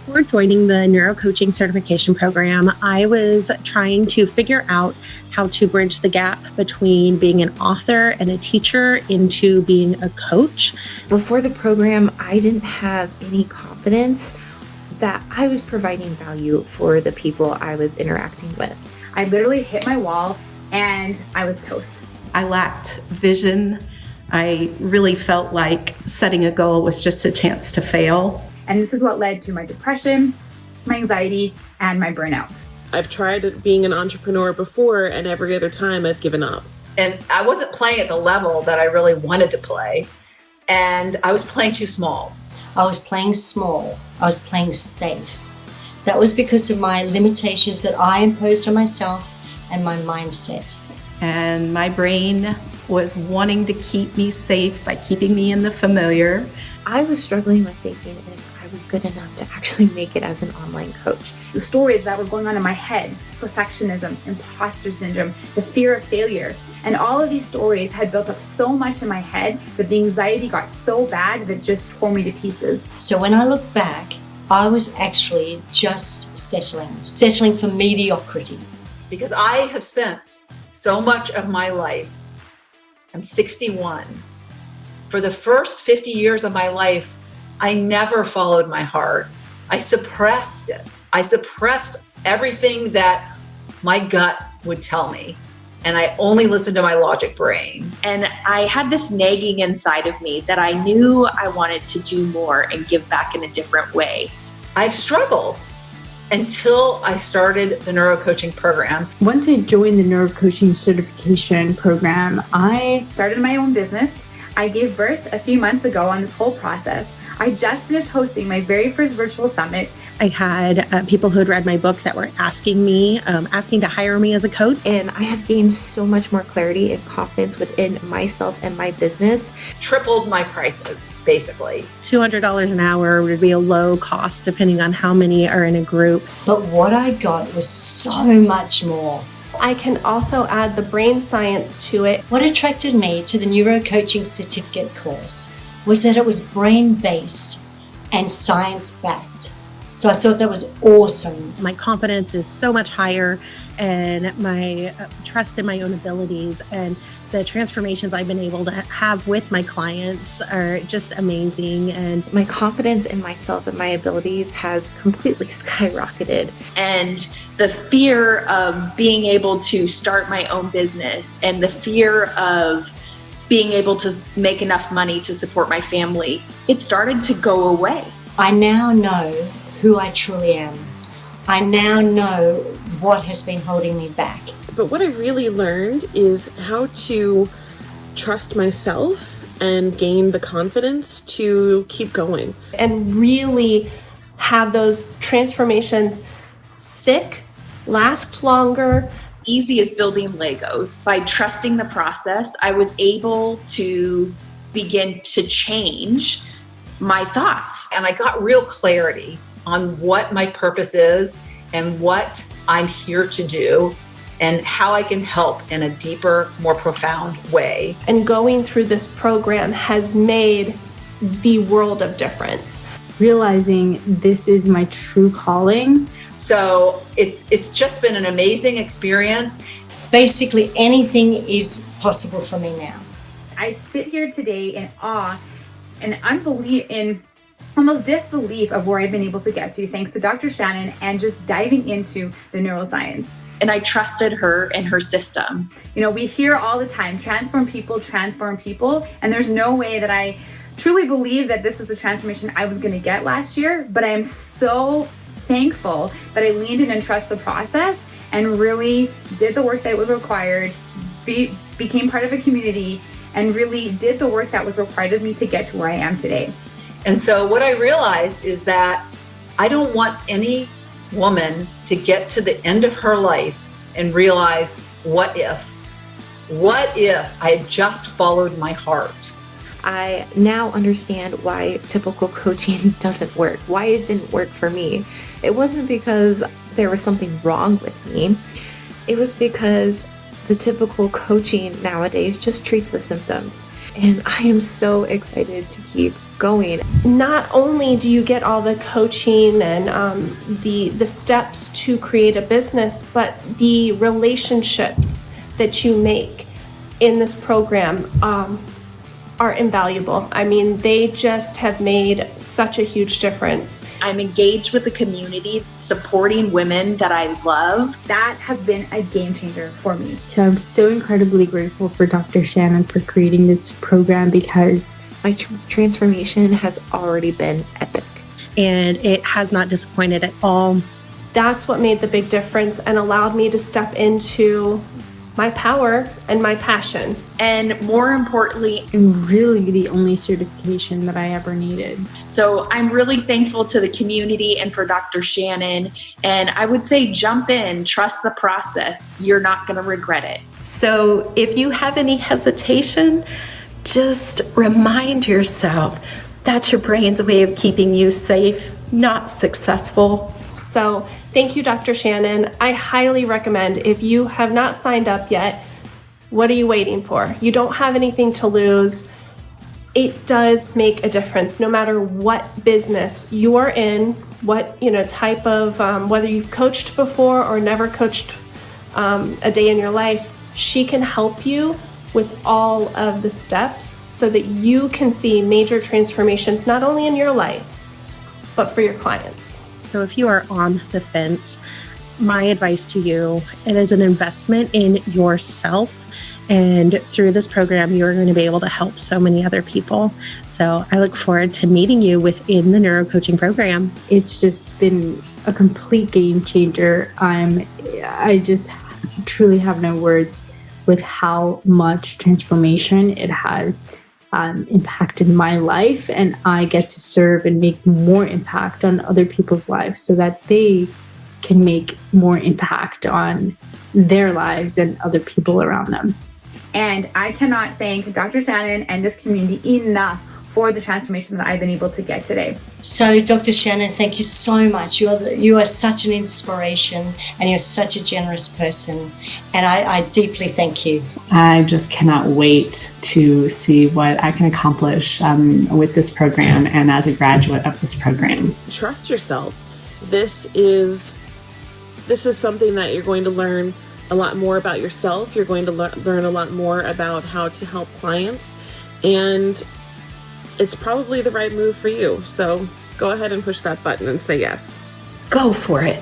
Before joining the neurocoaching certification program, I was trying to figure out how to bridge the gap between being an author and a teacher into being a coach. Before the program, I didn't have any confidence that I was providing value for the people I was interacting with. I literally hit my wall and I was toast. I lacked vision. I really felt like setting a goal was just a chance to fail. And this is what led to my depression, my anxiety, and my burnout. I've tried being an entrepreneur before, and every other time I've given up. And I wasn't playing at the level that I really wanted to play. And I was playing too small. I was playing small. I was playing safe. That was because of my limitations that I imposed on myself and my mindset. And my brain was wanting to keep me safe by keeping me in the familiar. I was struggling with thinking if I was good enough to actually make it as an online coach. The stories that were going on in my head, perfectionism, imposter syndrome, the fear of failure, and all of these stories had built up so much in my head that the anxiety got so bad that it just tore me to pieces. So when I look back, I was actually just settling for mediocrity. Because I have spent so much of my life, I'm 61. For the first 50 years of my life, I never followed my heart. I suppressed it. I suppressed everything that my gut would tell me. And I only listened to my logic brain. And I had this nagging inside of me that I knew I wanted to do more and give back in a different way. I've struggled until I started the neurocoaching program. Once I joined the neurocoaching certification program, I started my own business. I gave birth a few months ago on this whole process. I just finished hosting my very first virtual summit. I had people who had read my book that were asking to hire me as a coach. And I have gained so much more clarity and confidence within myself and my business. Tripled my prices, basically. $200 an hour would be a low cost depending on how many are in a group. But what I got was so much more. I can also add the brain science to it. What attracted me to the neurocoaching certificate course was that it was brain-based and science-backed. So I thought that was awesome. My confidence is so much higher, and my trust in my own abilities and the transformations I've been able to have with my clients are just amazing. And my confidence in myself and my abilities has completely skyrocketed. And the fear of being able to start my own business and the fear of being able to make enough money to support my family, it started to go away. I now know who I truly am. I now know what has been holding me back. But what I really learned is how to trust myself and gain the confidence to keep going. And really have those transformations stick, last longer. Easy as building Legos. By trusting the process, I was able to begin to change my thoughts. And I got real clarity on what my purpose is and what I'm here to do and how I can help in a deeper, more profound way. And going through this program has made the world of difference. Realizing this is my true calling. So it's just been an amazing experience. Basically, anything is possible for me now. I sit here today in awe and in almost disbelief of where I've been able to get to, thanks to Dr. Shannon and just diving into the neuroscience. And I trusted her and her system. You know, we hear all the time, transform people, and there's no way that I truly believe that this was the transformation I was gonna get last year, but I am so thankful that I leaned in and trusted the process and really did the work that was required, became part of a community, and really did the work that was required of me to get to where I am today. And so what I realized is that I don't want any woman to get to the end of her life and realize, what if I had just followed my heart? I now understand why typical coaching doesn't work, why it didn't work for me. It wasn't because there was something wrong with me. It was because the typical coaching nowadays just treats the symptoms. And I am so excited to keep going. Not only do you get all the coaching and the steps to create a business, but the relationships that you make in this program are invaluable. I mean, they just have made such a huge difference. I'm engaged with the community, supporting women that I love. That has been a game changer for me. So I'm so incredibly grateful for Dr. Shannon for creating this program because my transformation has already been epic. And it has not disappointed at all. That's what made the big difference and allowed me to step into my power and my passion. And more importantly, really the only certification that I ever needed. So I'm really thankful to the community and for Dr. Shannon. And I would say jump in, trust the process. You're not going to regret it. So if you have any hesitation, just remind yourself that's your brain's way of keeping you safe, not successful. So thank you, Dr. Shannon. I highly recommend, if you have not signed up yet, what are you waiting for? You don't have anything to lose. It does make a difference no matter what business you are in, what type of, whether you've coached before or never coached a day in your life. She can help you with all of the steps so that you can see major transformations, not only in your life, but for your clients. So if you are on the fence, my advice to you, it is an investment in yourself. And through this program, you're going to be able to help so many other people. So I look forward to meeting you within the neurocoaching program. It's just been a complete game changer. I just truly have no words with how much transformation it has impacted my life, and I get to serve and make more impact on other people's lives so that they can make more impact on their lives and other people around them. And I cannot thank Dr. Shannon and this community enough for the transformation that I've been able to get today. So, Dr. Shannon, thank you so much. You are such an inspiration and you're such a generous person. And I deeply thank you. I just cannot wait to see what I can accomplish with this program and as a graduate of this program. Trust yourself. This is something that you're going to learn a lot more about yourself. You're going to learn a lot more about how to help clients. And it's probably the right move for you. So go ahead and push that button and say yes. Go for it.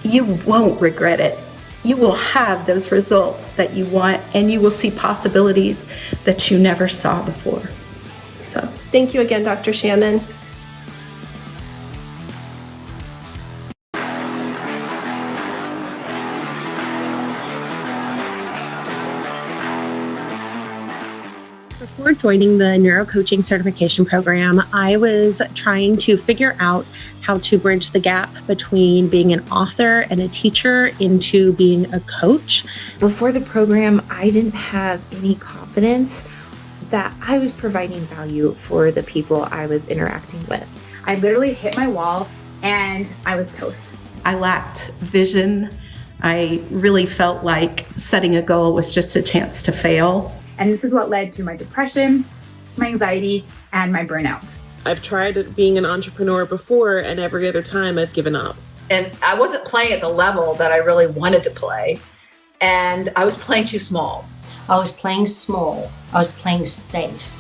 You won't regret it. You will have those results that you want, and you will see possibilities that you never saw before. So thank you again, Dr. Shannon. Before joining the neurocoaching certification program, I was trying to figure out how to bridge the gap between being an author and a teacher into being a coach. Before the program, I didn't have any confidence that I was providing value for the people I was interacting with. I literally hit my wall and I was toast. I lacked vision. I really felt like setting a goal was just a chance to fail. And this is what led to my depression, my anxiety, and my burnout. I've tried being an entrepreneur before, and every other time I've given up. And I wasn't playing at the level that I really wanted to play. And I was playing too small. I was playing small. I was playing safe.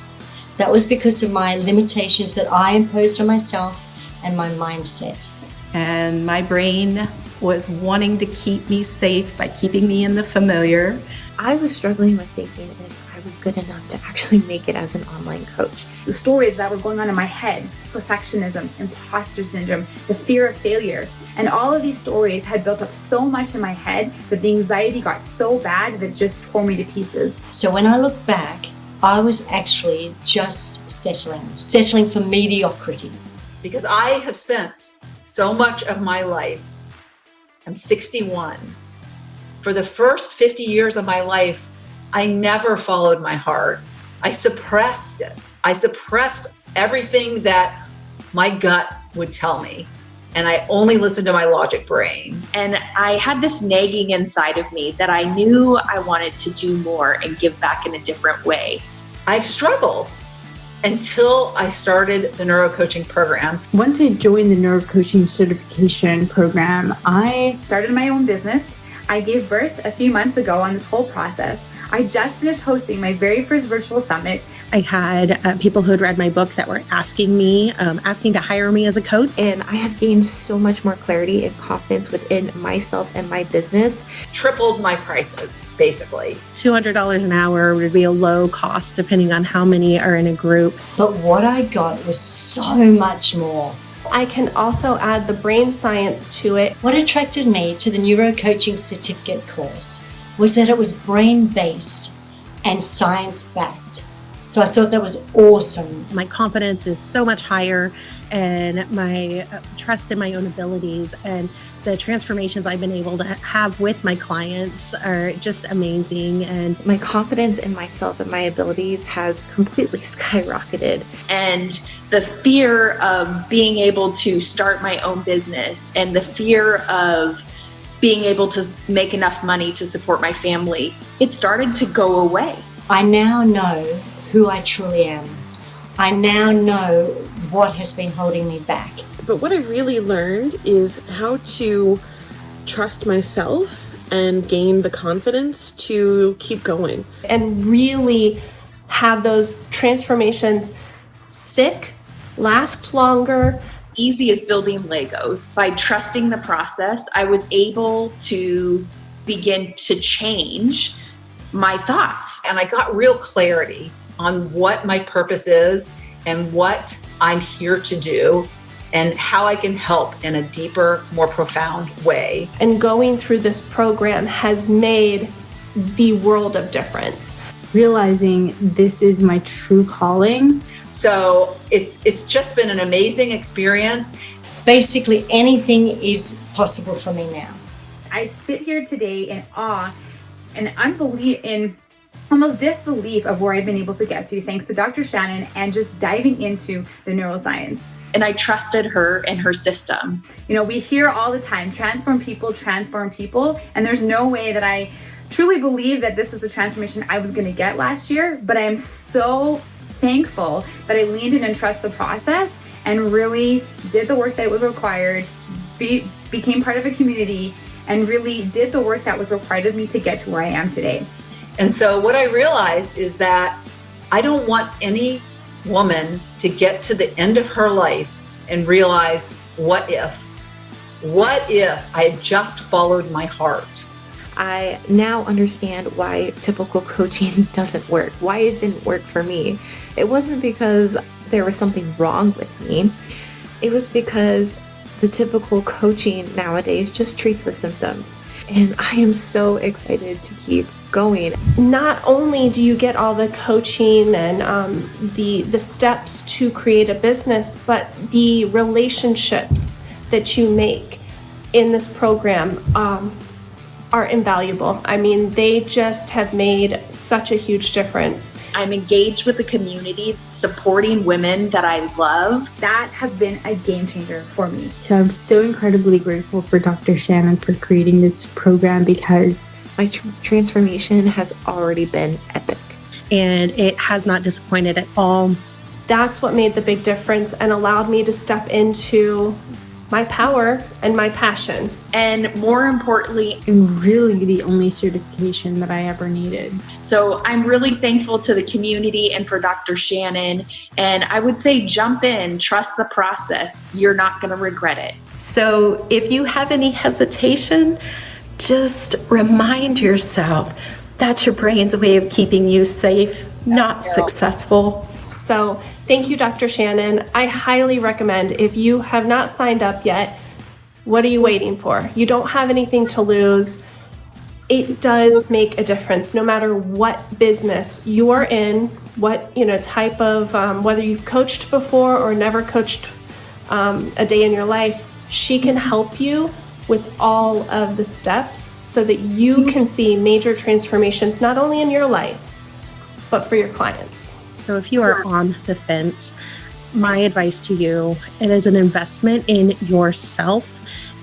That was because of my limitations that I imposed on myself and my mindset. And my brain was wanting to keep me safe by keeping me in the familiar. I was struggling with thinking if I was good enough to actually make it as an online coach. The stories that were going on in my head, perfectionism, imposter syndrome, the fear of failure, and all of these stories had built up so much in my head that the anxiety got so bad that it just tore me to pieces. So when I look back, I was actually just settling for mediocrity. Because I have spent so much of my life, I'm 61. For the first 50 years of my life, I never followed my heart. I suppressed it. I suppressed everything that my gut would tell me. And I only listened to my logic brain. And I had this nagging inside of me that I knew I wanted to do more and give back in a different way. I've struggled until I started the neurocoaching program. Once I joined the neurocoaching certification program, I started my own business. I gave birth a few months ago on this whole process. I just finished hosting my very first virtual summit. I had people who had read my book that were asking to hire me as a coach. And I have gained so much more clarity and confidence within myself and my business. Tripled my prices, basically. $200 an hour would be a low cost depending on how many are in a group. But what I got was so much more. I can also add the brain science to it. What attracted me to the neurocoaching certificate course was that it was brain-based and science-backed. So I thought that was awesome. My confidence is so much higher, and my trust in my own abilities and the transformations I've been able to have with my clients are just amazing. And my confidence in myself and my abilities has completely skyrocketed. And the fear of being able to start my own business and the fear of being able to make enough money to support my family, it started to go away. I now know who I truly am. I now know what has been holding me back. But what I really learned is how to trust myself and gain the confidence to keep going. And really have those transformations stick, last longer. Easy as building Legos. By trusting the process, I was able to begin to change my thoughts. And I got real clarity on what my purpose is and what I'm here to do and how I can help in a deeper, more profound way. And going through this program has made the world of difference. Realizing this is my true calling. So it's just been an amazing experience. Basically, anything is possible for me now. I sit here today in awe and in almost disbelief of where I've been able to get to thanks to Dr. Shannon and just diving into the neuroscience. And I trusted her and her system. You know, we hear all the time, transform people, and there's no way that I truly believe that this was the transformation I was gonna get last year, but I am so thankful that I leaned in and trusted the process and really did the work that was required, became part of a community, and really did the work that was required of me to get to where I am today. And so what I realized is that I don't want any woman to get to the end of her life and realize, what if I had just followed my heart? I now understand why typical coaching doesn't work, why it didn't work for me. It wasn't because there was something wrong with me. It was because the typical coaching nowadays just treats the symptoms. And I am so excited to keep going. Not only do you get all the coaching and the steps to create a business, but the relationships that you make in this program are invaluable. I mean, they just have made such a huge difference. I'm engaged with the community, supporting women that I love. That has been a game changer for me. So I'm so incredibly grateful for Dr. Shannon for creating this program, because my transformation has already been epic. And it has not disappointed at all. That's what made the big difference and allowed me to step into my power and my passion. And more importantly, and really the only certification that I ever needed. So I'm really thankful to the community and for Dr. Shannon. And I would say jump in, trust the process. You're not going to regret it. So if you have any hesitation, just remind yourself that's your brain's way of keeping you safe, not successful. So thank you, Dr. Shannon. I highly recommend, if you have not signed up yet, what are you waiting for? You don't have anything to lose. It does make a difference no matter what business you are in, what type of, whether you've coached before or never coached a day in your life. She can help you with all of the steps so that you can see major transformations, not only in your life, but for your clients. So if you are on the fence, my advice to you, it is an investment in yourself.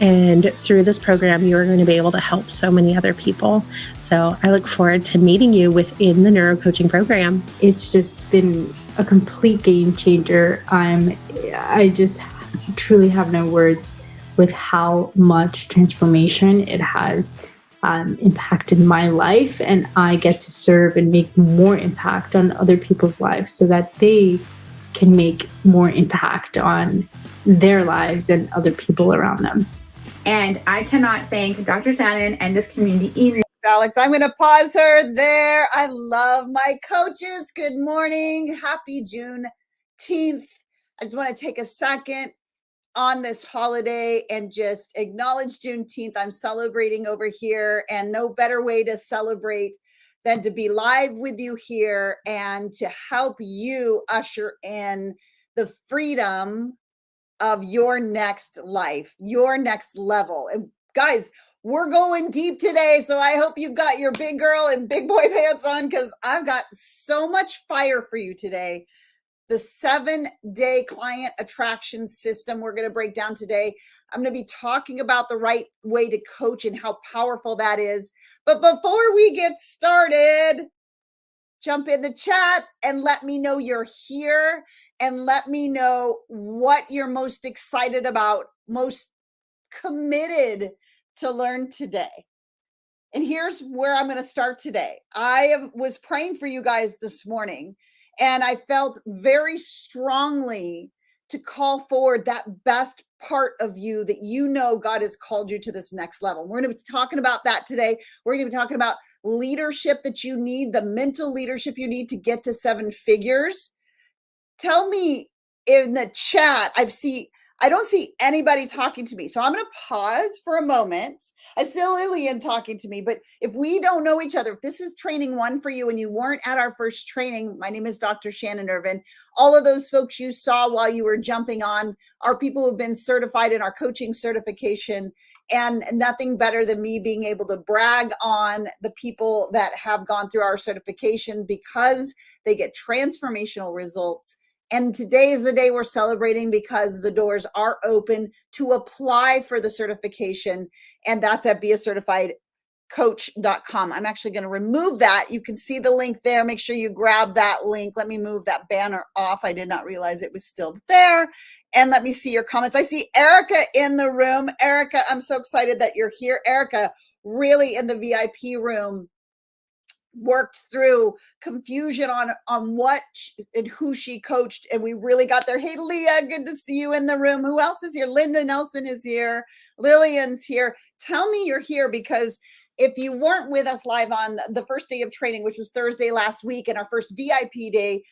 And through this program, you're going to be able to help so many other people. So I look forward to meeting you within the neurocoaching program. It's just been a complete game changer. I just truly have no words with how much transformation it has impacted my life, and I get to serve and make more impact on other people's lives so that they can make more impact on their lives and other people around them. And I cannot thank Dr. Shannon and this community enough. Alex, I'm going to pause her there. I love my coaches. Good morning. Happy Juneteenth. I just want to take a second on this holiday and just acknowledge Juneteenth. I'm celebrating over here, and no better way to celebrate than to be live with you here and to help you usher in the freedom of your next life, your next level. And guys, we're going deep today, so I hope you've got your big girl and big boy pants on, because I've got so much fire for you today. The 7-day client attraction system we're going to break down today. I'm going to be talking about the right way to coach and how powerful that is. But before we get started, jump in the chat and let me know you're here, and let me know what you're most excited about, most committed to learn today. And here's where I'm going to start today. I was praying for you guys this morning, and I felt very strongly to call forward that best part of you that you know God has called you to this next level. We're going to be talking about that today. We're going to be talking about leadership that you need, the mental leadership you need to get to 7 figures. Tell me in the chat, I don't see anybody talking to me. So I'm going to pause for a moment. I see Lillian talking to me, but if we don't know each other, if this is training 1 for you and you weren't at our first training, my name is Dr. Shannon Irvin. All of those folks you saw while you were jumping on are people who've been certified in our coaching certification, and nothing better than me being able to brag on the people that have gone through our certification, because they get transformational results. And today is the day we're celebrating, because the doors are open to apply for the certification. And that's at beacertifiedcoach.com. I'm actually going to remove that. You can see the link there. Make sure you grab that link. Let me move that banner off. I did not realize it was still there. And let me see your comments. I see Erica in the room. Erica, I'm so excited that you're here. Erica, really in the VIP room, worked through confusion on what and who she coached, and we really got there. Hey, Leah, good to see you in the room. Who else is here? Linda Nelson is here. Lillian's here. Tell me you're here, because if you weren't with us live on the first day of training, which was Thursday last week, and our first VIP day,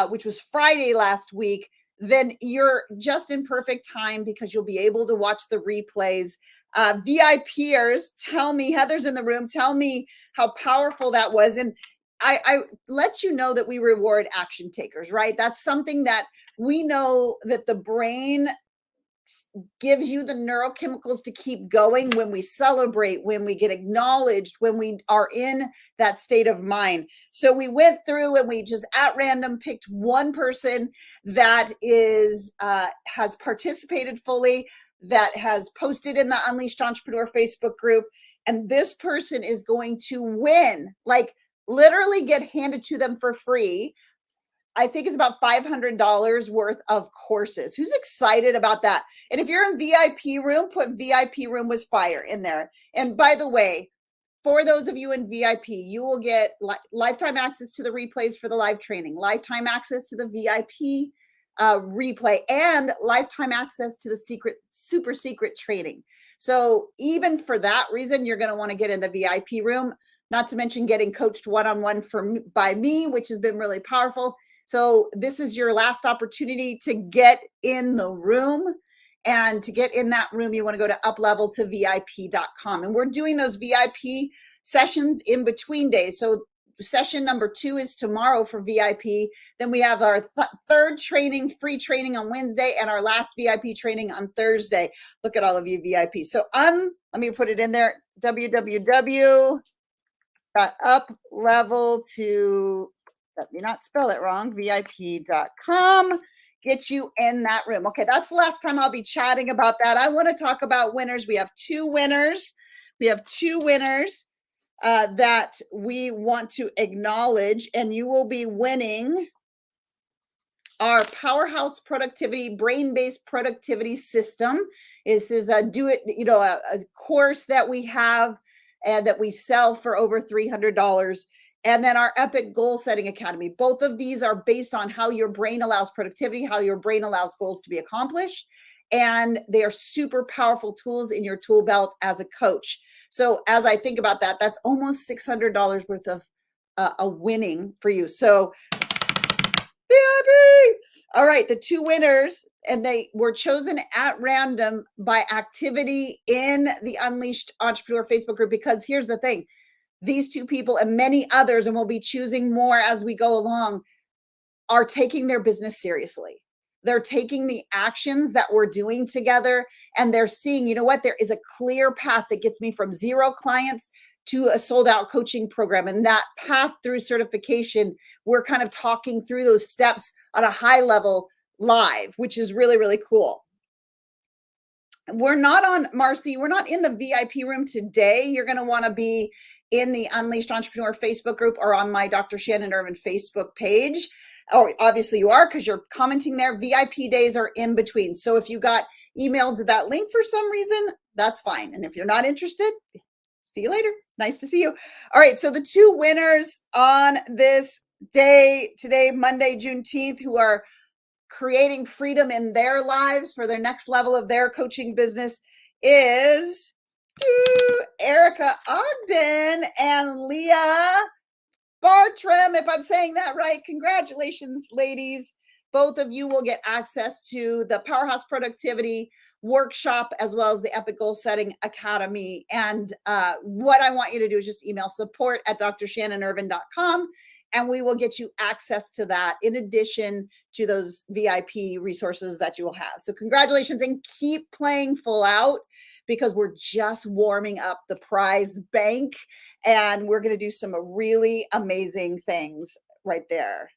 which was Friday last week, then you're just in perfect time, because you'll be able to watch the replays. VIPers, tell me, Heather's in the room, tell me how powerful that was. And I let you know that we reward action takers, right? That's something that we know that the brain gives you the neurochemicals to keep going when we celebrate, when we get acknowledged, when we are in that state of mind. So we went through and we just at random picked one person that has participated fully, that has posted in the Unleashed Entrepreneur Facebook group. And this person is going to win, like literally get handed to them for free. I think it's about $500 worth of courses. Who's excited about that? And if you're in VIP room, put VIP room was fire in there. And by the way, for those of you in VIP, you will get lifetime access to the replays for the live training, lifetime access to the VIP replay, and lifetime access to the super secret training. So even for that reason, you're going to want to get in the VIP room, not to mention getting coached one-on-one by me, which has been really powerful. So this is your last opportunity to get in the room. And to get in that room, you want to go to upleveltovip.com. And we're doing those VIP sessions in between days. So session number 2 is tomorrow for VIP. Then we have our third training, free training on Wednesday, and our last VIP training on Thursday. Look at all of you VIP. So let me put it in there, www.uplevelto, let me not spell it wrong, VIP.com. get you in that room. Okay, that's the last time I'll be chatting about that. I want to talk about winners. We have two winners. That we want to acknowledge, and you will be winning our Powerhouse Productivity, brain-based productivity system. This is a course that we have and that we sell for over $300. And then our Epic Goal Setting Academy. Both of these are based on how your brain allows productivity, how your brain allows goals to be accomplished. And they are super powerful tools in your tool belt as a coach. So as I think about that, that's almost $600 worth of a winning for you. So VIP. All right, the two winners, and they were chosen at random by activity in the Unleashed Entrepreneur Facebook group, because here's the thing. These two people and many others, and we'll be choosing more as we go along, are taking their business seriously. They're taking the actions that we're doing together, and they're seeing, you know what, there is a clear path that gets me from 0 clients to a sold out coaching program. And that path through certification, we're kind of talking through those steps on a high level live, which is really, really cool. We're not on, Marcy, we're not in the VIP room today. You're going to want to be in the Unleashed Entrepreneur Facebook group or on my Dr. Shannon Irvin Facebook page. Oh, obviously you are, because you're commenting there. VIP days are in between. So if you got emailed to that link for some reason, that's fine. And if you're not interested, see you later. Nice to see you. All right. So the two winners on this day today, Monday, Juneteenth, who are creating freedom in their lives for their next level of their coaching business is Erica Ogden and Leah Bartram, if I'm saying that right. Congratulations, ladies. Both of you will get access to the Powerhouse Productivity Workshop as well as the Epic Goal Setting Academy. And what I want you to do is just email support@drshannonirvin.com, and we will get you access to that in addition to those VIP resources that you will have. So congratulations, and keep playing full out, because we're just warming up the prize bank, and we're going to do some really amazing things right there.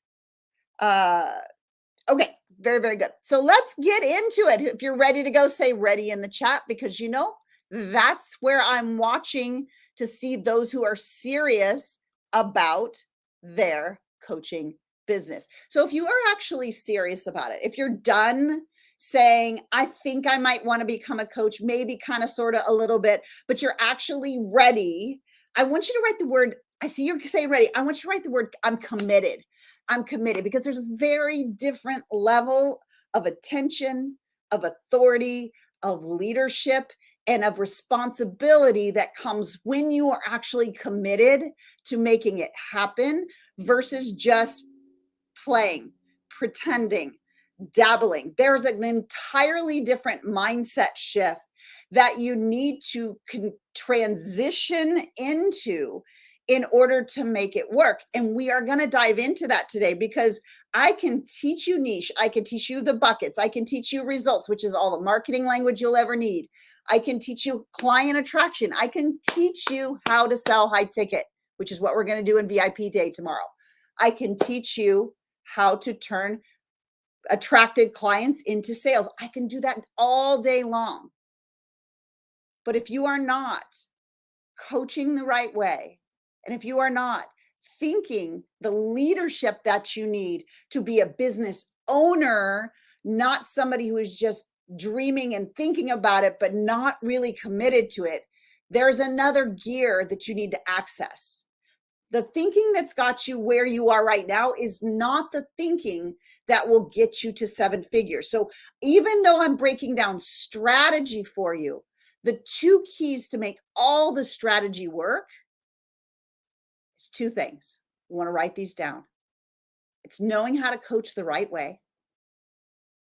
Okay, very, very good. So let's get into it. If you're ready to go, say ready in the chat, because you know, that's where I'm watching to see those who are serious about their coaching business. So if you are actually serious about it, if you're done saying, I think I might want to become a coach, maybe kind of, sort of, a little bit, but you're actually ready, I want you to write the word, I see you're saying ready. I want you to write the word, I'm committed. I'm committed, because there's a very different level of attention, of authority, of leadership, and of responsibility that comes when you are actually committed to making it happen versus just playing, pretending, dabbling. There's an entirely different mindset shift that you need to transition into in order to make it work. And we are going to dive into that today, because I can teach you niche. I can teach you the buckets. I can teach you results, which is all the marketing language you'll ever need. I can teach you client attraction. I can teach you how to sell high ticket, which is what we're going to do in VIP day tomorrow. I can teach you how to turn attracted clients into sales. I can do that all day long. But if you are not coaching the right way, and if you are not thinking the leadership that you need to be a business owner, not somebody who is just dreaming and thinking about it, but not really committed to it, there's another gear that you need to access. The thinking that's got you where you are right now is not the thinking that will get you to 7 figures. So even though I'm breaking down strategy for you, the 2 keys to make all the strategy work is 2 things. You want to write these down. It's knowing how to coach the right way,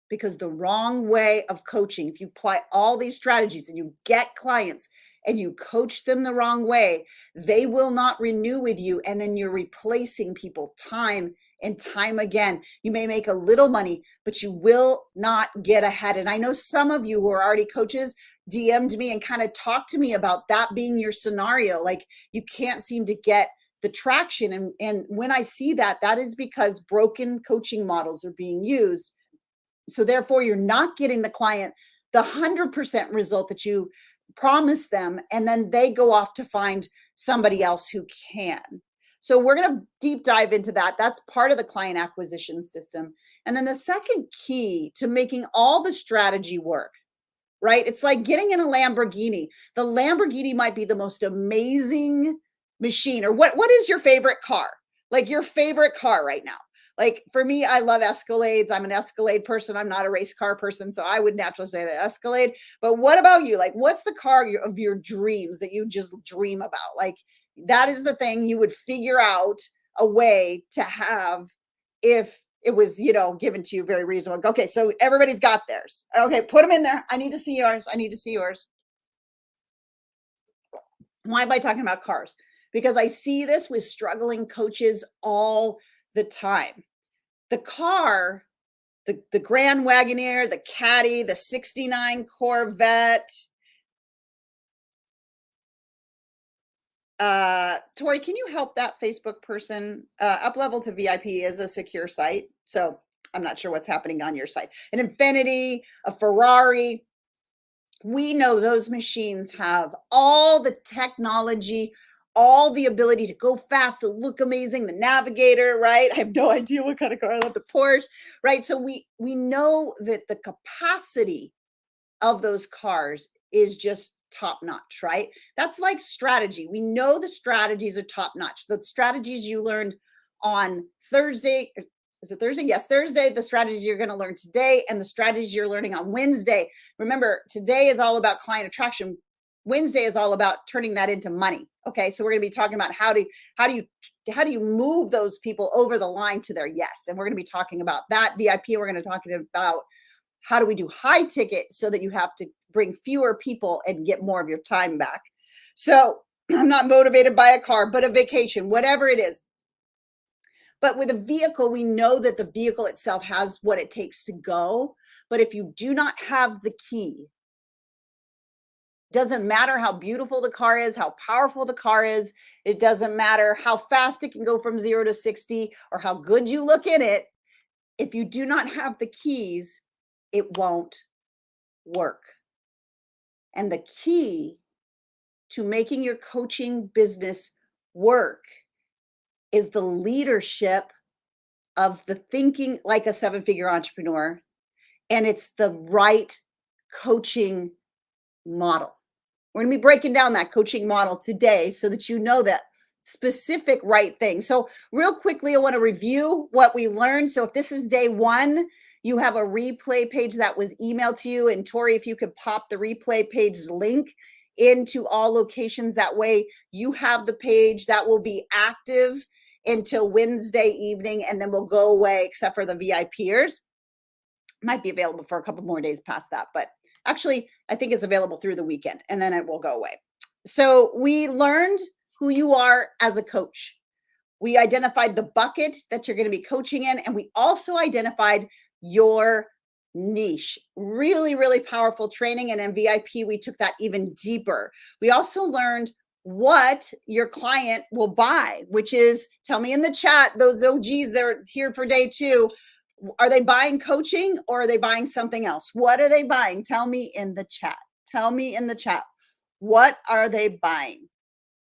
because the wrong way of coaching, if you apply all these strategies and you get clients and you coach them the wrong way, they will not renew with you. And then you're replacing people time and time again. You may make a little money, but you will not get ahead. And I know some of you who are already coaches DM'd me and kind of talked to me about that being your scenario. Like, you can't seem to get the traction. And when I see that, that is because broken coaching models are being used So therefore, you're not getting the client the 100% result that you promised them, and then they go off to find somebody else who can. So we're going to deep dive into that. That's part of the client acquisition system. And then the second key to making all the strategy work, right? It's like getting in a Lamborghini. The Lamborghini might be the most amazing machine. Or what is your favorite car? Like your favorite car right now? Like for me, I love Escalades. I'm an Escalade person. I'm not a race car person, so I would naturally say the Escalade. But what about you? Like, what's the car of your dreams that you just dream about? Like, that is the thing you would figure out a way to have if it was, given to you very reasonable. Okay, so everybody's got theirs. Okay, put them in there. I need to see yours. I need to see yours. Why am I talking about cars? Because I see this with struggling coaches all the time. The car, the Grand Wagoneer, the Caddy, the 69 Corvette. Tori, can you help that Facebook person? Up level to VIP is a secure site, so I'm not sure what's happening on your site. An Infiniti, a Ferrari. We know those machines have all the technology, all the ability to go fast, to look amazing, the Navigator, right? I have no idea what kind of car I love, the Porsche, right? So we know that the capacity of those cars is just top notch, right? That's like strategy. We know the strategies are top notch. The strategies you learned on Thursday, is it Thursday? Yes, Thursday, the strategies you're going to learn today and the strategies you're learning on Wednesday. Remember, today is all about client attraction. Wednesday is all about turning that into money. Okay, so we're going to be talking about how do you move those people over the line to their yes, and we're going to be talking about that. VIP, we're going to talk about how do we do high ticket so that you have to bring fewer people and get more of your time back. So I'm not motivated by a car, but a vacation, whatever it is. But with a vehicle, we know that the vehicle itself has what it takes to go. But if you do not have the key, doesn't matter how beautiful the car is, how powerful the car is. It doesn't matter how fast it can go from 0 to 60 or how good you look in it. If you do not have the keys, it won't work. And the key to making your coaching business work is the leadership of the thinking like a 7-figure entrepreneur. And it's the right coaching model. We're going to be breaking down that coaching model today so that you know that specific right thing. So real quickly, I want to review what we learned. So if this is day 1, you have a replay page that was emailed to you. And Tori, if you could pop the replay page link into all locations, that way you have the page that will be active until Wednesday evening, and then we'll go away except for the VIPers. Might be available for a couple more days past that, but actually I think it's available through the weekend and then it will go away. So we learned who you are as a coach. We identified the bucket that you're going to be coaching in, and we also identified your niche. Really, really powerful training. And in VIP, we took that even deeper. We also learned what your client will buy, which is, tell me in the chat, those OGs that are here for day 2, are they buying coaching or are they buying something else? What are they buying? Tell me in the chat. Tell me in the chat. What are they buying?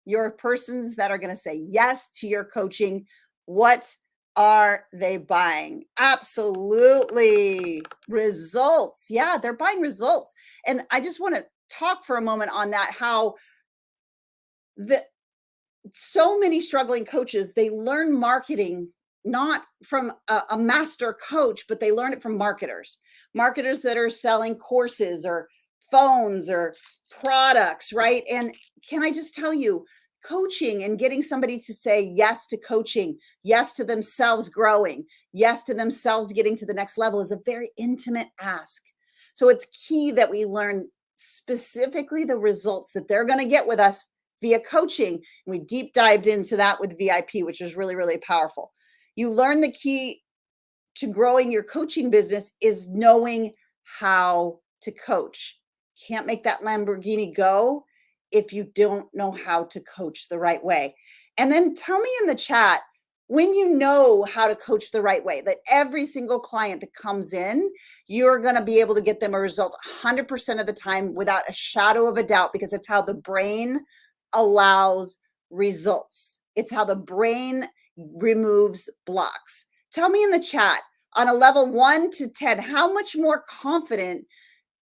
Your persons that are going to say yes to your coaching. What are they buying? Absolutely. Results. Yeah, they're buying results. And I just want to talk for a moment on that, how so many struggling coaches, they learn marketing not from a master coach, but they learn it from marketers that are selling courses or phones or products, right? And can I just tell you, coaching and getting somebody to say yes to coaching, yes to themselves growing, yes to themselves getting to the next level is a very intimate ask. So it's key that we learn specifically the results that they're going to get with us via coaching. And we deep dived into that with VIP, which was really, really powerful. You learn the key to growing your coaching business is knowing how to coach. Can't make that Lamborghini go if you don't know how to coach the right way. And then tell me in the chat, when you know how to coach the right way, that every single client that comes in, you're going to be able to get them a result 100% of the time without a shadow of a doubt, because it's how the brain allows results. It's how the brain removes blocks. Tell me in the chat, on a level 1 to 10, how much more confident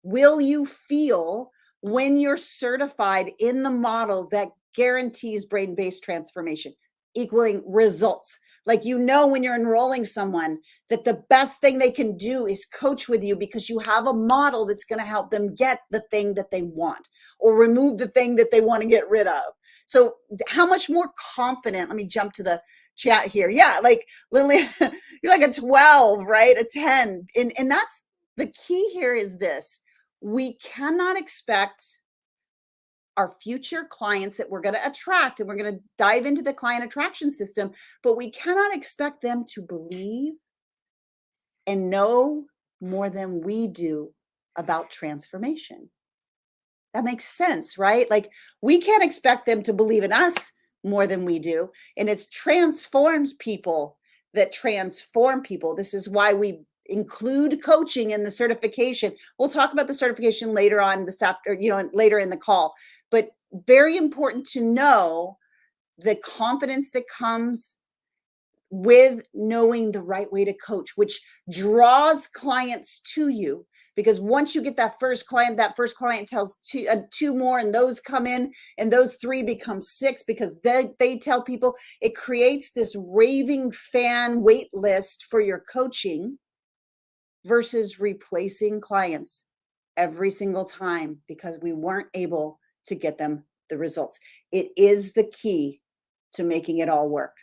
will you feel when you're certified in the model that guarantees brain-based transformation, equaling results? Like, you know, when you're enrolling someone, that the best thing they can do is coach with you because you have a model that's going to help them get the thing that they want or remove the thing that they want to get rid of. So how much more confident, let me jump to the chat here. Yeah, like Lily, you're like a 12, right? A 10. And that's the key here is this. We cannot expect our future clients that we're going to attract, and we're going to dive into the client attraction system, but we cannot expect them to believe and know more than we do about transformation. That makes sense, right? Like, we can't expect them to believe in us more than we do. And it's transforms people that transform people. This is why we include coaching in the certification. We'll talk about the certification later on this after, later in the call. But very important to know the confidence that comes with knowing the right way to coach, which draws clients to you. Because once you get that first client tells two more, and those come in, and those 3 become 6 because they tell people. It creates this raving fan wait list for your coaching versus replacing clients every single time because we weren't able to get them the results. It is the key to making it all work.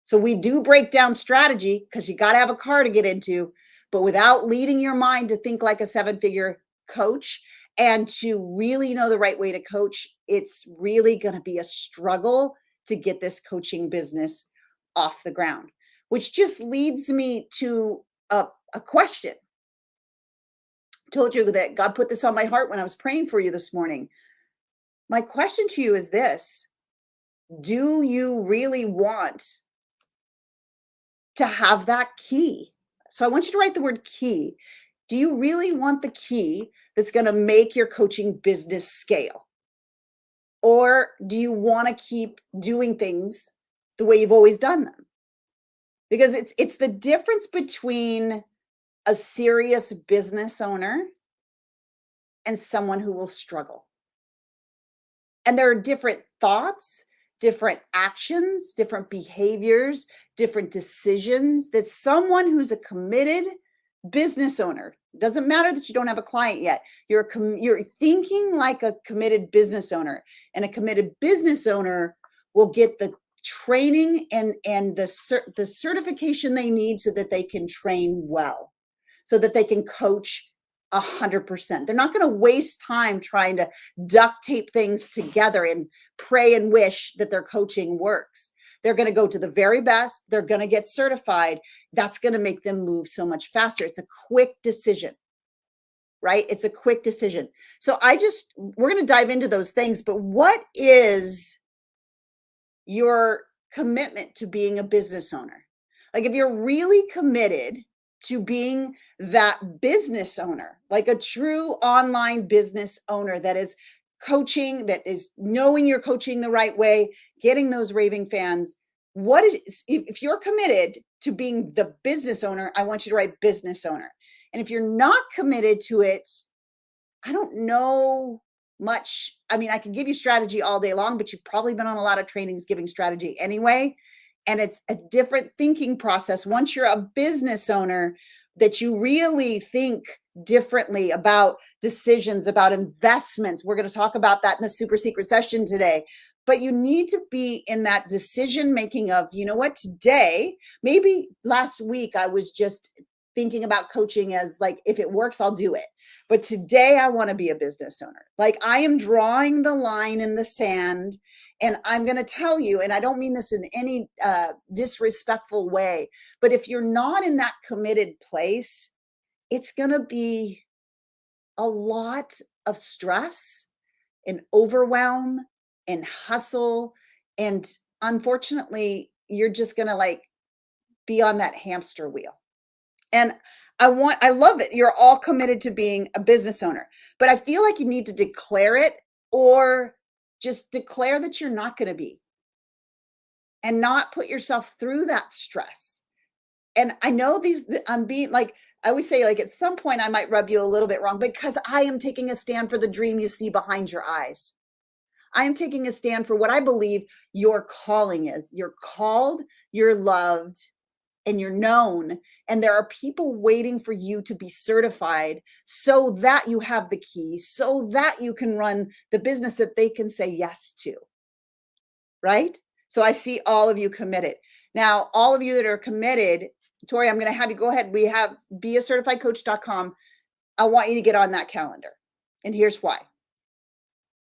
So we do break down strategy because you got to have a car to get into, but without leading your mind to think like a 7-figure coach and to really know the right way to coach, it's really going to be a struggle to get this coaching business off the ground, which just leads me to a question. I told you that God put this on my heart when I was praying for you this morning. My question to you is this: do you really want to have that key? So I want you to write the word key. Do you really want the key that's going to make your coaching business scale? Or do you want to keep doing things the way you've always done them? Because it's the difference between a serious business owner and someone who will struggle. And there are different thoughts, different actions, different behaviors, different decisions that someone who's a committed business owner, doesn't matter that you don't have a client yet, you're thinking like a committed business owner, and a committed business owner will get the training and the certification they need so that they can train well, so that they can coach 100%. They're not going to waste time trying to duct tape things together and pray and wish that their coaching works. They're going to go to the very best. They're going to get certified. That's going to make them move so much faster. It's a quick decision, right? It's a quick decision. So we're going to dive into those things, but what is your commitment to being a business owner? Like, if you're really committed to being that business owner, like a true online business owner that is coaching, that is knowing you're coaching the right way, getting those raving fans, if you're committed to being the business owner, I want you to write business owner. And if you're not committed to it, I don't know much. I mean, I can give you strategy all day long, but you've probably been on a lot of trainings giving strategy anyway. And it's a different thinking process once you're a business owner, that you really think differently about decisions, about investments. We're going to talk about that in the super secret session today. But you need to be in that decision making of, you know what, today, maybe last week I was just thinking about coaching as like, if it works, I'll do it. But today I want to be a business owner. Like, I am drawing the line in the sand. And I'm going to tell you, and I don't mean this in any disrespectful way, but if you're not in that committed place, it's going to be a lot of stress and overwhelm and hustle. And unfortunately, you're just going to be on that hamster wheel. And I love it. You're all committed to being a business owner, but I feel like you need to declare it, or just declare that you're not going to be, and not put yourself through that stress. And I know I'm being like, I always say, like, at some point I might rub you a little bit wrong, because I am taking a stand for the dream you see behind your eyes. I am taking a stand for what I believe your calling is. You're called, you're loved, and you're known. And there are people waiting for you to be certified so that you have the key, so that you can run the business that they can say yes to. Right? So I see all of you committed. Now, all of you that are committed, Tori, I'm going to have you go ahead. We have beacertifiedcoach.com. I want you to get on that calendar. And here's why.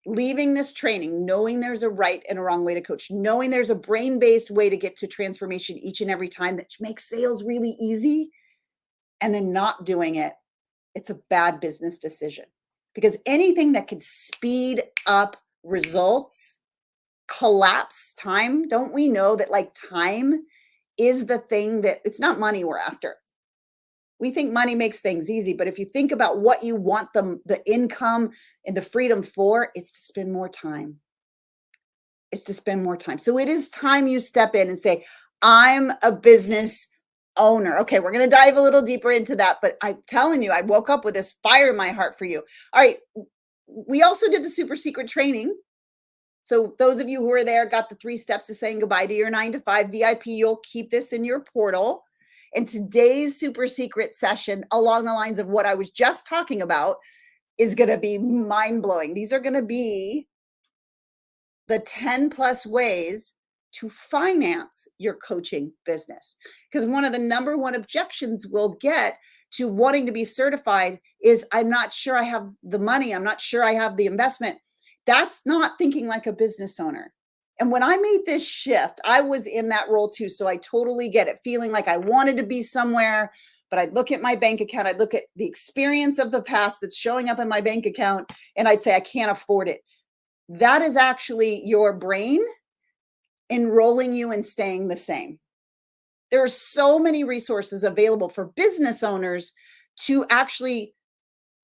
Leaving this training, knowing there's a right and a wrong way to coach, knowing there's a brain-based way to get to transformation each and every time that makes sales really easy, and then not doing it, it's a bad business decision. Because anything that can speed up results, collapse time, don't we know that, like, time is the thing that, it's not money we're after. We think money makes things easy, but if you think about what you want the income and the freedom for, it's to spend more time. It's to spend more time. So it is time you step in and say, I'm a business owner. Okay, we're going to dive a little deeper into that, but I'm telling you, I woke up with this fire in my heart for you. All right, we also did the super secret training. So those of you who are there got the 3 steps to saying goodbye to your 9-to-5 VIP. You'll keep this in your portal. And today's super secret session, along the lines of what I was just talking about, is going to be mind-blowing. These are going to be the 10 plus ways to finance your coaching business. Because one of the number one objections we'll get to wanting to be certified is, I'm not sure I have the money. I'm not sure I have the investment. That's not thinking like a business owner. And when I made this shift, I was in that role too. So I totally get it, feeling like I wanted to be somewhere, but I'd look at my bank account. I'd look at the experience of the past that's showing up in my bank account, and I'd say, I can't afford it. That is actually your brain enrolling you and staying the same. There are so many resources available for business owners to actually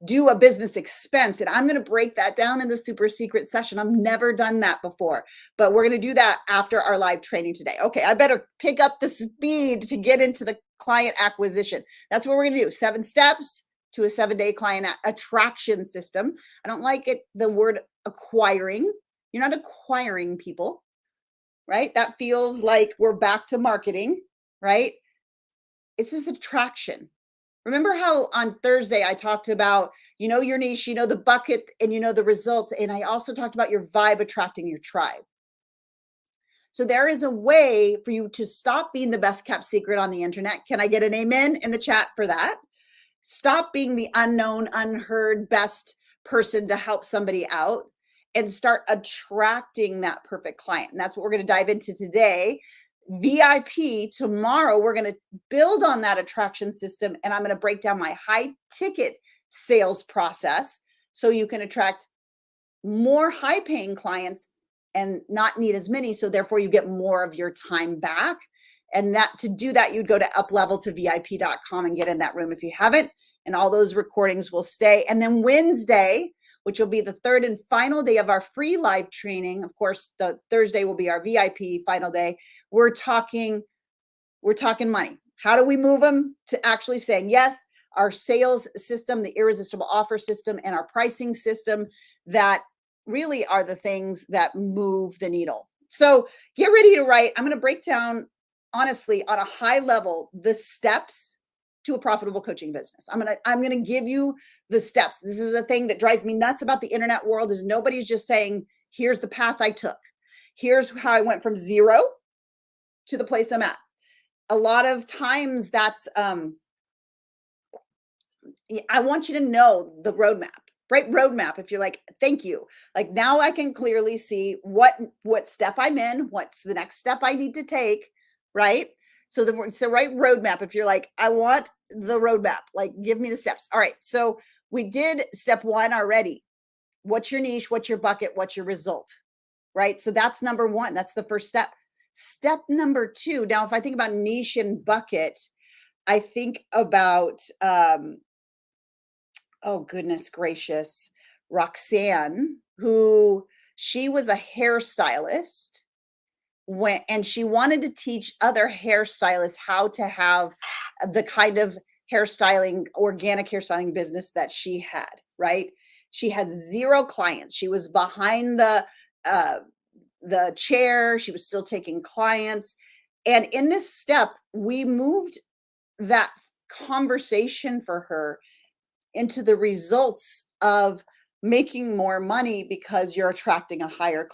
do a business expense. And I'm going to break that down in the super secret session. I've never done that before, but we're going to do that after our live training today. Okay, I better pick up the speed to get into the client acquisition. That's what we're going to do. 7 steps to a 7-day client attraction system. I don't like it, the word acquiring. You're not acquiring people, right? That feels like we're back to marketing, right? It's this attraction. Remember how on Thursday I talked about, you know, your niche, you know, the bucket, and you know, the results. And I also talked about your vibe attracting your tribe. So there is a way for you to stop being the best kept secret on the internet. Can I get an amen in the chat for that? Stop being the unknown, unheard, best person to help somebody out, and start attracting that perfect client. And that's what we're going to dive into today. VIP tomorrow, we're going to build on that attraction system, and I'm going to break down my high ticket sales process so you can attract more high paying clients and not need as many. So therefore you get more of your time back. And that to do that, you'd go to upleveltovip.com and get in that room if you haven't. And all those recordings will stay. And then Wednesday, which will be the 3rd and final day of our free live training. Of course, the Thursday will be our VIP final day. We're talking money. How do we move them to actually saying yes? Our sales system, the irresistible offer system, and our pricing system, that really are the things that move the needle. So get ready to write. I'm going to break down, honestly, on a high level, the steps to a profitable coaching business. I'm going to give you the steps. This is the thing that drives me nuts about the internet world, is nobody's just saying, here's the path I took. Here's how I went from 0 to the place I'm at. A lot of times that's, I want you to know the roadmap, right? Roadmap. If you're like, thank you. Like, now I can clearly see what step I'm in, what's the next step I need to take, right? So it's the right roadmap. If you're like, I want the roadmap, like, give me the steps. All right. So we did step 1 already. What's your niche? What's your bucket? What's your result? Right? So that's number 1. That's the first step. Step number 2. Now, if I think about niche and bucket, I think about, oh goodness gracious, Roxanne, who she was a hairstylist and she wanted to teach other hairstylists how to have the kind of hairstyling, organic hairstyling business that she had, right? She had 0 clients. She was behind the chair. She was still taking clients. And in this step, we moved that conversation for her into the results of making more money because you're attracting a higher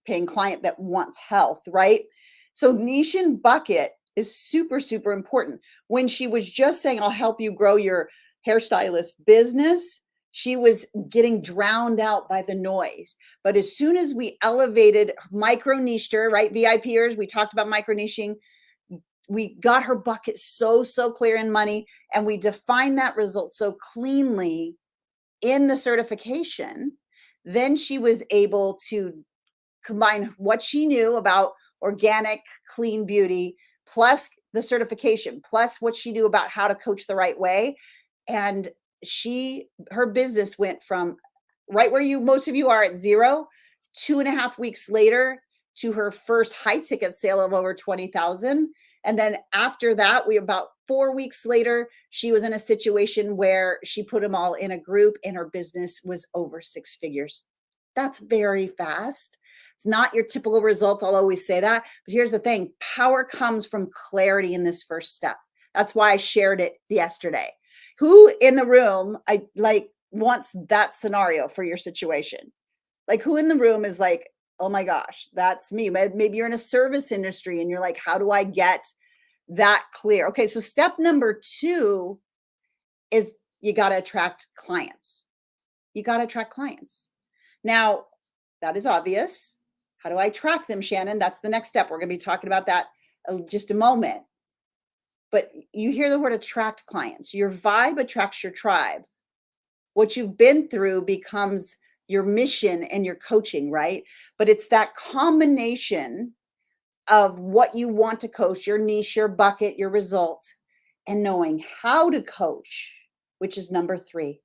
paying client that wants health, right? So niche and bucket is super, super important. When she was just saying, I'll help you grow your hairstylist business, she was getting drowned out by the noise. But as soon as we elevated micro niched her, right? VIPers, we talked about micro niching. We got her bucket so clear in money, and we defined that result so cleanly in the certification. Then she was able to combine what she knew about organic, clean beauty, plus the certification, plus what she knew about how to coach the right way. And her business went from right where most of you are at 0, 2.5 weeks later, to her first high ticket sale of over 20,000. And then after that, about 4 weeks later, she was in a situation where she put them all in a group and her business was over 6 figures. That's very fast. It's not your typical results. I'll always say that. But here's the thing. Power comes from clarity in this first step. That's why I shared it yesterday. Who in the room wants that scenario for your situation? Like, who in the room is like, oh my gosh, that's me. Maybe you're in a service industry and you're like, how do I get that clear? Okay, so step number 2 is you got to attract clients. You got to attract clients. Now, that is obvious. How do I attract them, Shannon? That's the next step. We're going to be talking about that in just a moment. But you hear the word attract clients. Your vibe attracts your tribe. What you've been through becomes your mission and your coaching, right? But it's that combination of what you want to coach, your niche, your bucket, your results, and knowing how to coach, which is number 3,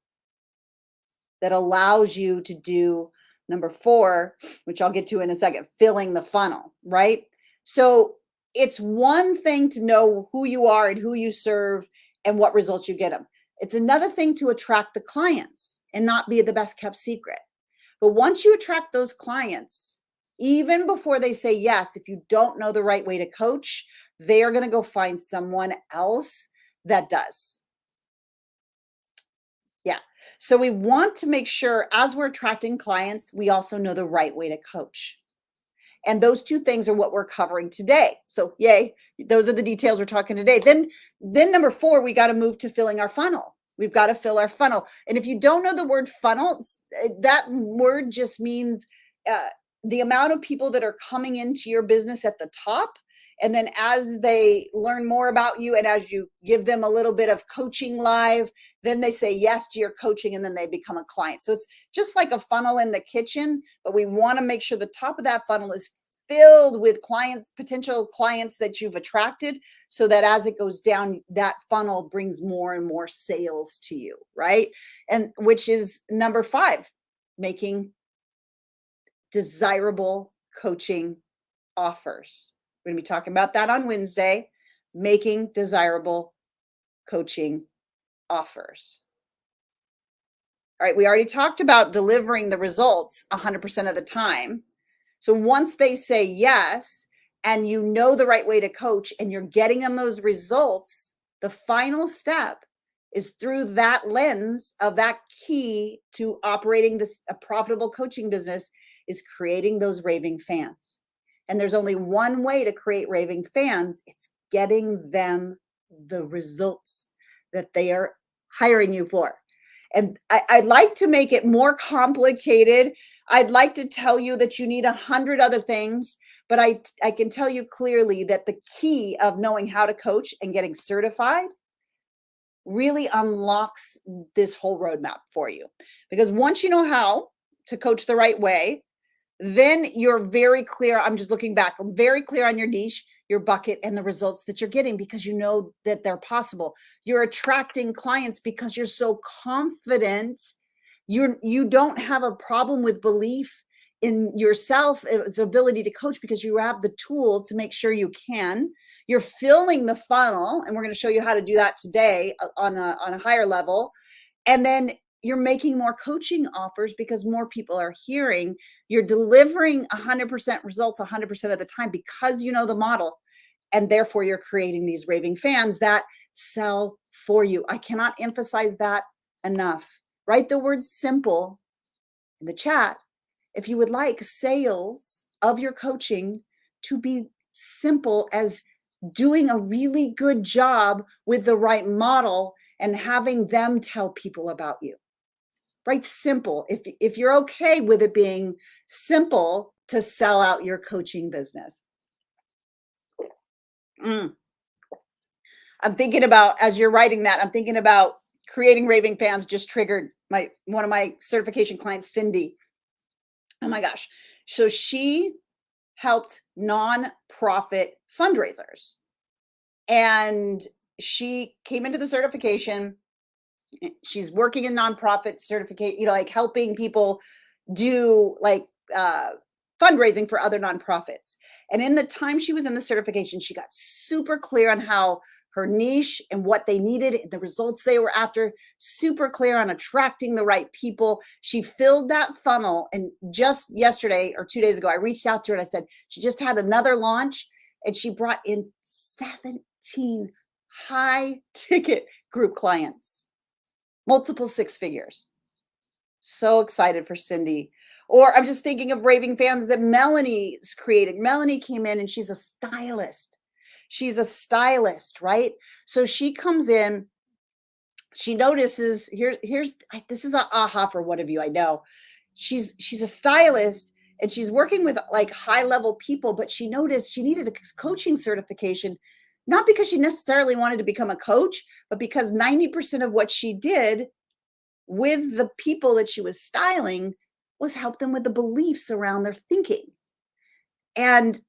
that allows you to do number 4, which I'll get to in a second, filling the funnel, right? So it's one thing to know who you are and who you serve and what results you get them. It's another thing to attract the clients and not be the best kept secret. But once you attract those clients, even before they say yes, if you don't know the right way to coach, they are going to go find someone else that does. Yeah. So we want to make sure as we're attracting clients, we also know the right way to coach. And those 2 things are what we're covering today. So yay, those are the details we're talking today. Then number 4, we got to move to filling our funnel. We've got to fill our funnel. And if you don't know the word funnel, that word just means the amount of people that are coming into your business at the top. And then as they learn more about you and as you give them a little bit of coaching live, then they say yes to your coaching and then they become a client. So it's just like a funnel in the kitchen, but we want to make sure the top of that funnel is filled with clients, potential clients that you've attracted, so that as it goes down, that funnel brings more and more sales to you, right? And which is number 5, making desirable coaching offers. We're going to be talking about that on Wednesday, making desirable coaching offers. All right, we already talked about delivering the results 100% of the time. So once they say yes, and you know the right way to coach and you're getting them those results, the final step is through that lens of that key to operating a profitable coaching business is creating those raving fans. And there's only one way to create raving fans. It's getting them the results that they are hiring you for. And I'd like to make it more complicated. I'd like to tell you that you need 100 other things, but I can tell you clearly that the key of knowing how to coach and getting certified really unlocks this whole roadmap for you. Because once you know how to coach the right way, then you're very clear. I'm just looking back, very clear on your niche, your bucket, and the results that you're getting because you know that they're possible. You're attracting clients because you're so confident. You don't have a problem with belief in yourself, its ability to coach, because you have the tool to make sure you can. You're filling the funnel, and we're going to show you how to do that today on a higher level. And then you're making more coaching offers because more people are hearing. You're delivering 100% results 100% of the time because you know the model. And therefore, you're creating these raving fans that sell for you. I cannot emphasize that enough. Write the word simple in the chat if you would like sales of your coaching to be simple as doing a really good job with the right model and having them tell people about you. Right? Simple. If you're okay with it being simple to sell out your coaching business. I'm thinking about, as you're writing that, I'm thinking about creating raving fans. Just triggered one of my certification clients, Cindy. Oh my gosh. So she helped nonprofit fundraisers. And she came into the certification. She's working in nonprofit certificate, like helping people do like fundraising for other nonprofits. And in the time she was in the certification, she got super clear on how her niche and what they needed, the results they were after, super clear on attracting the right people. She filled that funnel. And just yesterday or 2 days ago, I reached out to her and I said, she just had another launch and she brought in 17 high ticket group clients. Multiple six figures. So excited for Cindy. Or I'm just thinking of raving fans that Melanie's created. Melanie came in and she's a stylist. She's a stylist, right? So she comes in, she notices, this is an aha for one of you, I know. She's a stylist and she's working with like high level people, but she noticed she needed a coaching certification. Not because she necessarily wanted to become a coach, but because 90% of what she did with the people that she was styling was help them with the beliefs around their thinking. And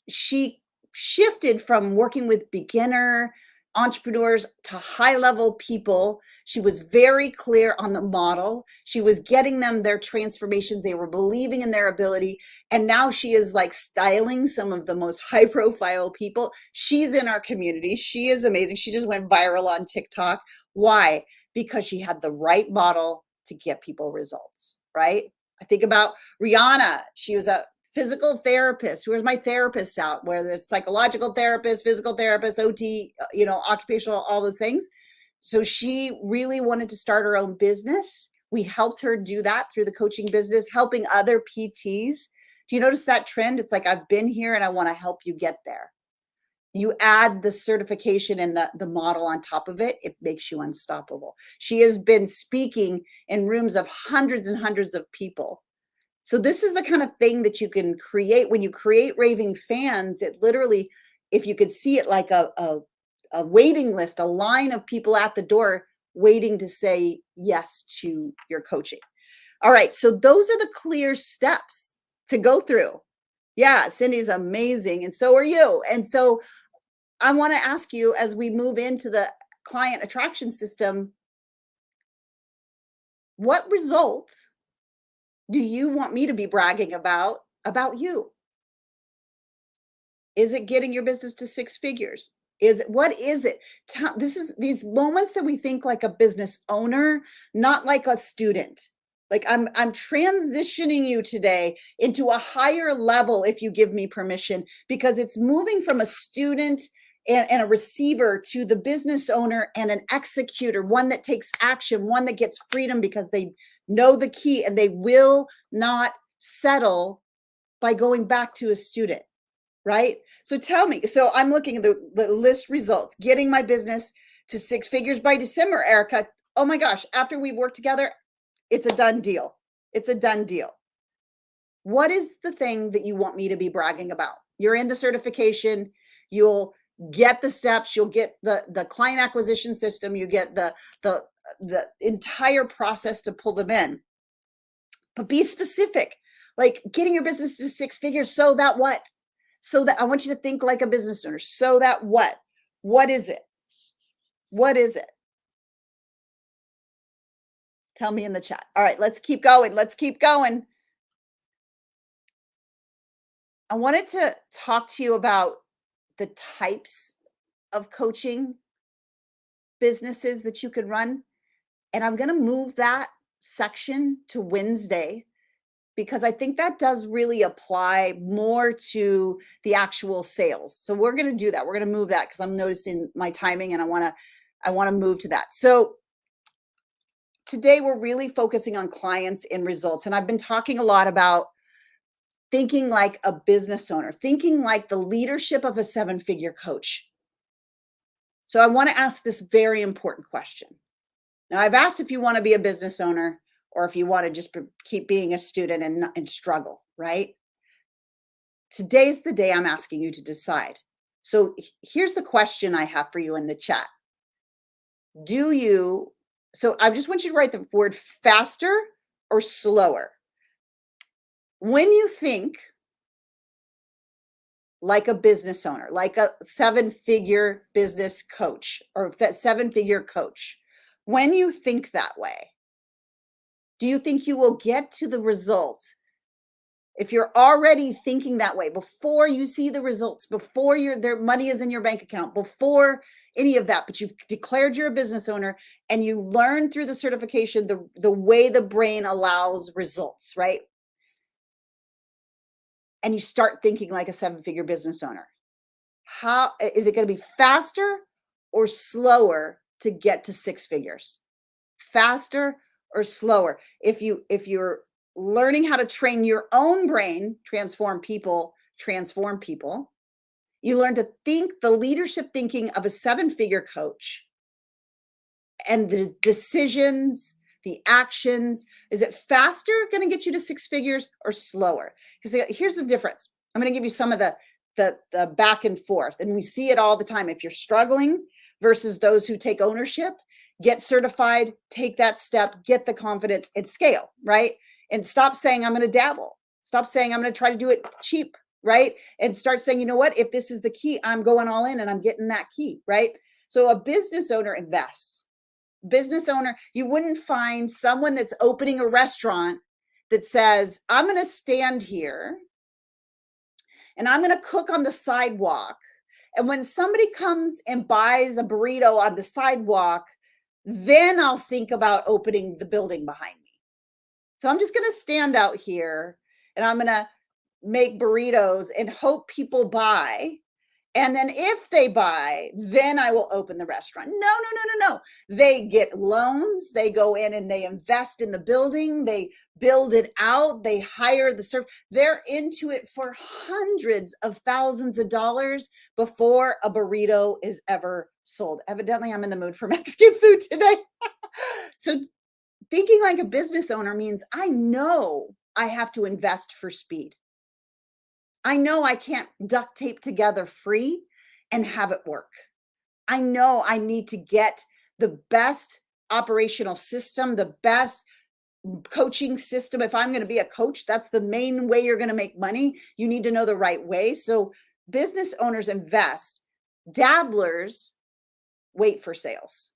she shifted from working with beginner entrepreneurs to high-level people. She was very clear on the model. She was getting them their transformations. They were believing in their ability. And now she is like styling some of the most high-profile people. She's in our community. She is amazing. She just went viral on TikTok. Why? Because she had the right model to get people results, right? I think about Rihanna. She was a physical therapist. Where's my therapist out? Whether it's psychological therapist, physical therapist, OT, occupational, all those things. So she really wanted to start her own business. We helped her do that through the coaching business, helping other PTs. Do you notice that trend? It's like, I've been here and I want to help you get there. You add the certification and the model on top of it, it makes you unstoppable. She has been speaking in rooms of hundreds and hundreds of people. So this is the kind of thing that you can create when you create raving fans. It literally, if you could see it like a waiting list, a line of people at the door waiting to say yes to your coaching. All right, so those are the clear steps to go through. Yeah, Cindy's amazing, and so are you. And so I want to ask you, as we move into the client attraction system, what result do you want me to be bragging about you? Is it getting your business to six figures? What is it? This is these moments that we think like a business owner, not like a student. Like I'm transitioning you today into a higher level if you give me permission, because it's moving from a student and a receiver to the business owner and an executor, one that takes action, one that gets freedom because they know the key and they will not settle by going back to a student, right? So tell me, so I'm looking at the list results, getting my business to six figures by December, Erica. Oh my gosh, after we've worked together, it's a done deal. It's a done deal. What is the thing that you want me to be bragging about? You're in the certification, you'll get the steps, you'll get the client acquisition system, you get the entire process to pull them in. But be specific. Like getting your business to 6 figures. So that what? So that I want you to think like a business owner. So that what? What is it? What is it? Tell me in the chat. All right, let's keep going. Let's keep going. I wanted to talk to you about the types of coaching businesses that you can run. And I'm going to move that section to Wednesday because I think that does really apply more to the actual sales. So we're going to do that. We're going to move that because I'm noticing my timing and I want to move to that. So today we're really focusing on clients and results. And I've been talking a lot about thinking like a business owner, thinking like the leadership of a 7-figure coach. So I want to ask this very important question. Now, I've asked if you want to be a business owner or if you want to just keep being a student and struggle, right? Today's the day I'm asking you to decide. So here's the question I have for you in the chat. So I just want you to write the word faster or slower. When you think like a business owner, like a 7-figure business coach or 7-figure coach, when you think that way, do you think you will get to the results? If you're already thinking that way before you see the results, before their money is in your bank account, before any of that, but you've declared you're a business owner and you learn through the certification the way the brain allows results, right? And you start thinking like a 7-figure business owner. How is it going to be faster or slower to get to 6 figures? Faster or slower? If you're learning how to train your own brain, transform people, you learn to think the leadership thinking of a 7-figure coach and the decisions, the actions. Is it faster going to get you to 6 figures or slower? Because here's the difference. I'm going to give you some of the back and forth, and we see it all the time. If you're struggling versus those who take ownership, get certified, take that step, get the confidence and scale, right? And stop saying, I'm going to dabble. Stop saying, I'm going to try to do it cheap, right? And start saying, you know what? If this is the key, I'm going all in and I'm getting that key, right? So a business owner invests. Business owner, you wouldn't find someone that's opening a restaurant that says, I'm going to stand here and I'm going to cook on the sidewalk. And when somebody comes and buys a burrito on the sidewalk, then I'll think about opening the building behind me. So I'm just going to stand out here and I'm going to make burritos and hope people buy. And then if they buy, then I will open the restaurant. No. They get loans. They go in and they invest in the building. They build it out. They hire the server. They're into it for hundreds of thousands of dollars before a burrito is ever sold. Evidently, I'm in the mood for Mexican food today. So thinking like a business owner means I know I have to invest for speed. I know I can't duct tape together free and have it work. I know I need to get the best operational system, the best coaching system. If I'm going to be a coach, that's the main way you're going to make money. You need to know the right way. So business owners invest. Dabblers wait for sales.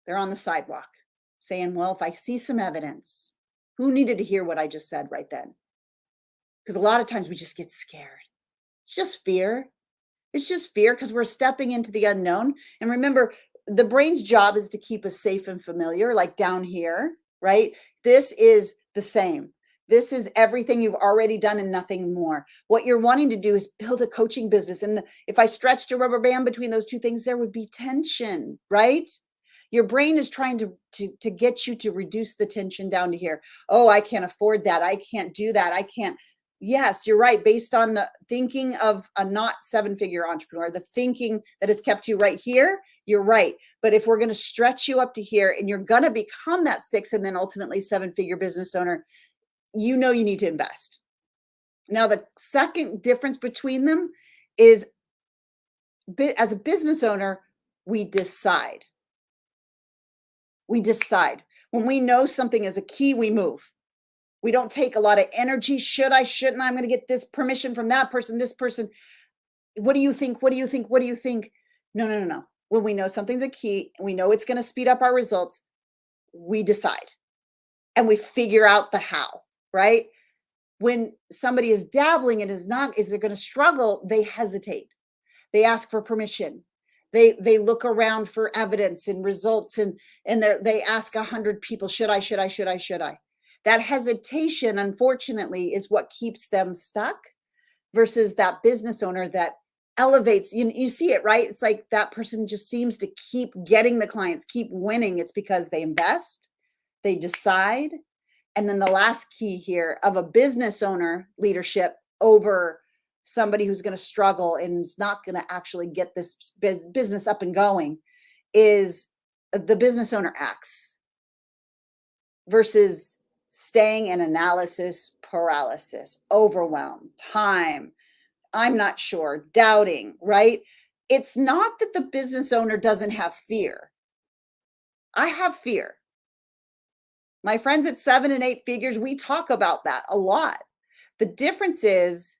They're on the sidewalk saying, well, if I see some evidence, who needed to hear what I just said right then? Because a lot of times we just get scared. It's just fear. It's just fear because we're stepping into the unknown. And remember, the brain's job is to keep us safe and familiar, like down here, right? This is the same. This is everything you've already done and nothing more. What you're wanting to do is build a coaching business. And if I stretched a rubber band between those two things, there would be tension, right? Your brain is trying to get you to reduce the tension down to here. Oh, I can't afford that. I can't do that. I can't. Yes, you're right. Based on the thinking of a not 7-figure entrepreneur, the thinking that has kept you right here, you're right. But if we're going to stretch you up to here and you're going to become that 6 and then ultimately 7-figure business owner, you know you need to invest. Now, the second difference between them is as a business owner, we decide. We decide. When we know something is a key, we move. We don't take a lot of energy. Should I, shouldn't I? I'm going to get this permission from that person, this person. What do you think? What do you think? What do you think? No. When we know something's a key and we know it's going to speed up our results, we decide and we figure out the how, right? When somebody is dabbling and is they're going to struggle, they hesitate. They ask for permission. They look around for evidence and results, and they ask 100 people, should I? That hesitation, unfortunately, is what keeps them stuck versus that business owner that elevates. You see it, right? It's like that person just seems to keep getting the clients, keep winning. It's because they invest, they decide. And then the last key here of a business owner leadership over somebody who's going to struggle and is not going to actually get this business up and going is the business owner acts versus staying in analysis paralysis, overwhelm, time, I'm not sure, doubting, right? It's not that the business owner doesn't have fear. I have fear. My friends at 7 and 8 figures, we talk about that a lot. The difference is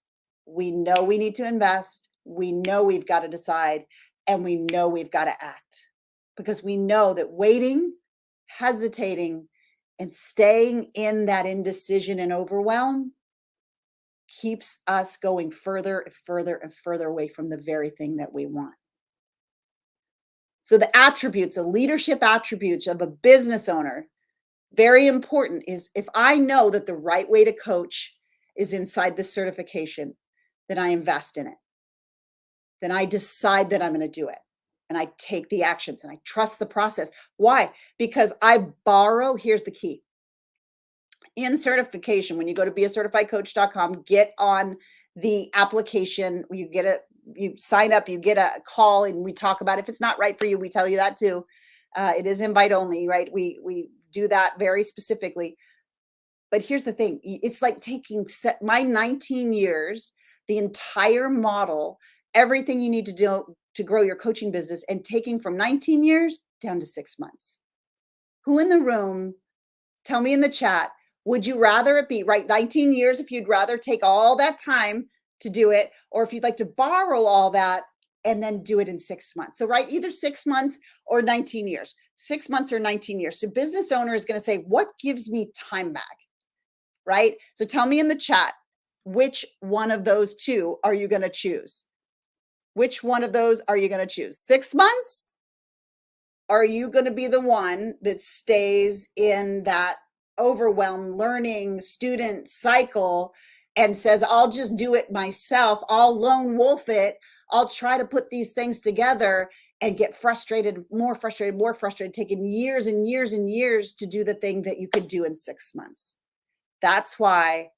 we know we need to invest, we know we've got to decide, and we know we've got to act because we know that waiting, hesitating, and staying in that indecision and overwhelm keeps us going further and further and further away from the very thing that we want. So the attributes, the leadership attributes of a business owner, very important, is if I know that the right way to coach is inside this certification, then I invest in it. Then I decide that I'm going to do it. And I take the actions and I trust the process. Why? Because I borrow, here's the key. In certification, when you go to beacertifiedcoach.com, get on the application, you sign up, you get a call, and we talk about if it's not right for you, we tell you that too. It is invite only, right? We do that very specifically. But here's the thing. It's like taking my 19 years, the entire model, everything you need to do to grow your coaching business, and taking from 19 years down to 6 months. Who in the room, tell me in the chat, would you rather it be, right, 19 years if you'd rather take all that time to do it, or if you'd like to borrow all that and then do it in 6 months? So, right, either 6 months or 19 years, 6 months or 19 years. So business owner is going to say, what gives me time back, right? So tell me in the chat, which one of those two are you going to choose? Which one of those are you going to choose? 6 months? Are you going to be the one that stays in that overwhelmed learning student cycle and says, I'll just do it myself, I'll lone wolf it, I'll try to put these things together, and get frustrated, more frustrated, taking years and years and years to do the thing that you could do in 6 months? That's why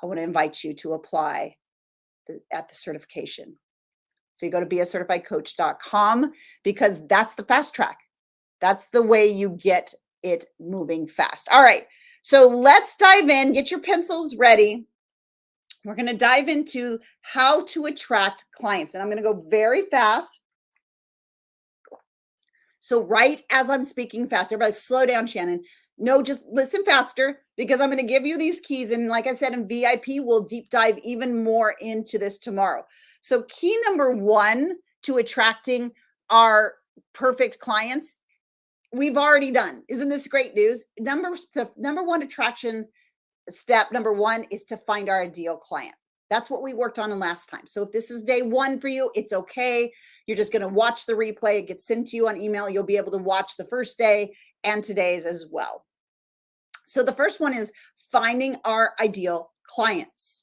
I want to invite you to apply at the certification. So you go to beacertifiedcoach.com because that's the fast track. That's the way you get it moving fast. All right. So let's dive in. Get your pencils ready. We're going to dive into how to attract clients. And I'm going to go very fast. So right as I'm speaking fast, everybody slow down, Shannon. No, just listen faster because I'm going to give you these keys. And like I said, in VIP, we'll deep dive even more into this tomorrow. So key number 1 to attracting our perfect clients, we've already done. Isn't this great news? Number 1 attraction step, number 1 is to find our ideal client. That's what we worked on last time. So if this is day 1 for you, it's okay. You're just going to watch the replay. It gets sent to you on email. You'll be able to watch the first day and today's as well. So the first one is finding our ideal clients.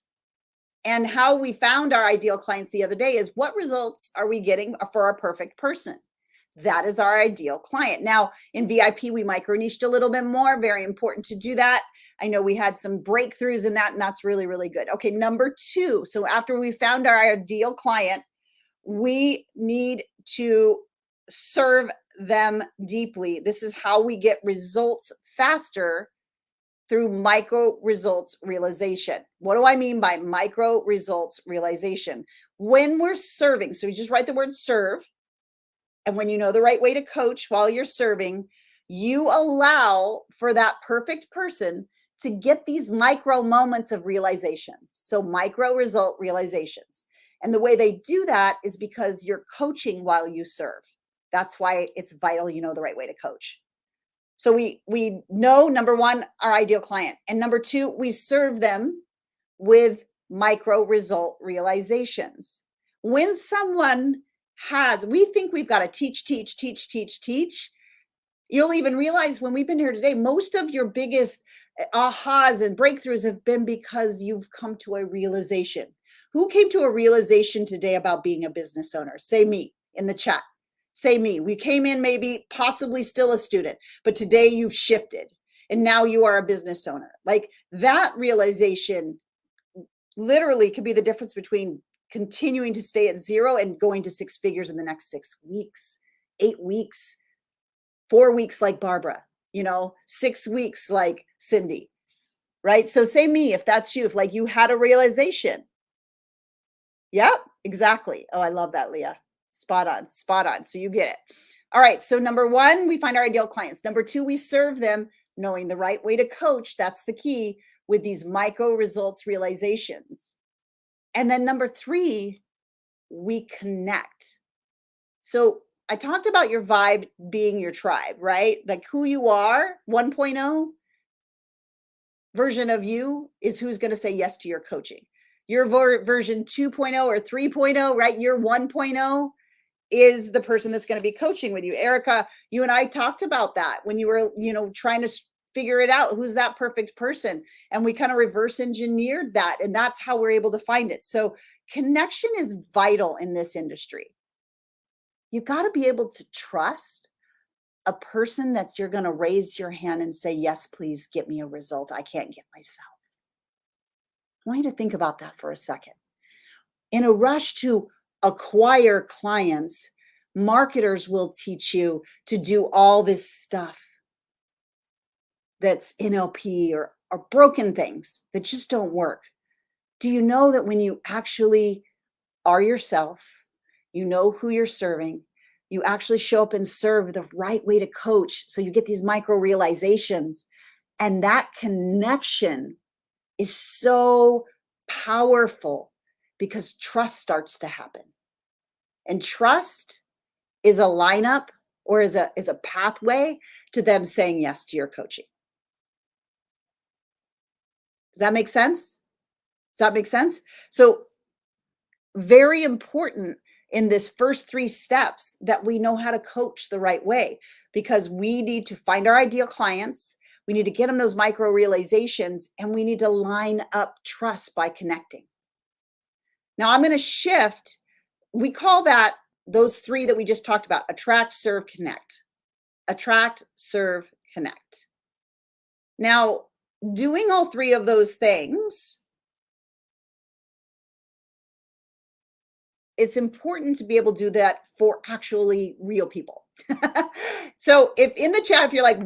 And how we found our ideal clients the other day is what results are we getting for our perfect person? That is our ideal client. Now, in VIP, we micro-niched a little bit more. Very important to do that. I know we had some breakthroughs in that, and that's really, really good. Okay, number 2. So after we found our ideal client, we need to serve them deeply. This is how we get results faster, through micro results realization. What do I mean by micro results realization? When we're serving, so you just write the word serve. And when you know the right way to coach while you're serving, you allow for that perfect person to get these micro moments of realizations. So micro result realizations. And the way they do that is because you're coaching while you serve. That's why it's vital you know the right way to coach. So we know, number one, our ideal client. And number two, we serve them with micro result realizations. When someone we think we've got to teach. You'll even realize when we've been here today, most of your biggest ahas and breakthroughs have been because you've come to a realization. Who came to a realization today about being a business owner? Say me in the chat. Say me. We came in maybe possibly still a student, but today you've shifted and now you are a business owner. Like that realization literally could be the difference between continuing to stay at zero and going to six figures in the next 6 weeks, 8 weeks, 4 weeks like Barbara, 6 weeks like Cindy, right? So say me, if that's you, if like you had a realization. Yep, exactly. Oh, I love that, Leah. Spot on. So you get it. All right. So number one, we find our ideal clients. Number two, we serve them knowing the right way to coach. That's the key with these micro results realizations. And then number three, we connect. So I talked about your vibe being your tribe, right? Like who you are, 1.0 version of you is who's going to say yes to your coaching. Your version 2.0 or 3.0, right? Your 1.0 is the person that's going to be coaching with you. Erica, you and I talked about that when you were, trying to figure it out. Who's that perfect person? And we kind of reverse engineered that. And that's how we're able to find it. So connection is vital in this industry. You got to be able to trust a person that you're going to raise your hand and say, yes, please get me a result I can't get myself. I want you to think about that for a second. In a rush to acquire clients, marketers will teach you to do all this stuff that's NLP or broken things that just don't work. Do you know that when you actually are yourself, you know who you're serving, you actually show up and serve the right way to coach, so you get these micro realizations, and that connection is so powerful because trust starts to happen. And trust is a lineup or is a pathway to them saying yes to your coaching. Does that make sense? So very important in this first 3 steps that we know how to coach the right way, because we need to find our ideal clients. We need to get them those micro realizations, and we need to line up trust by connecting. Now I'm going to shift. We call that those 3 that we just talked about: attract, serve, connect. Attract, serve, connect. Now, doing all 3 of those things, it's important to be able to do that for actually real people. So if in the chat, if you're like,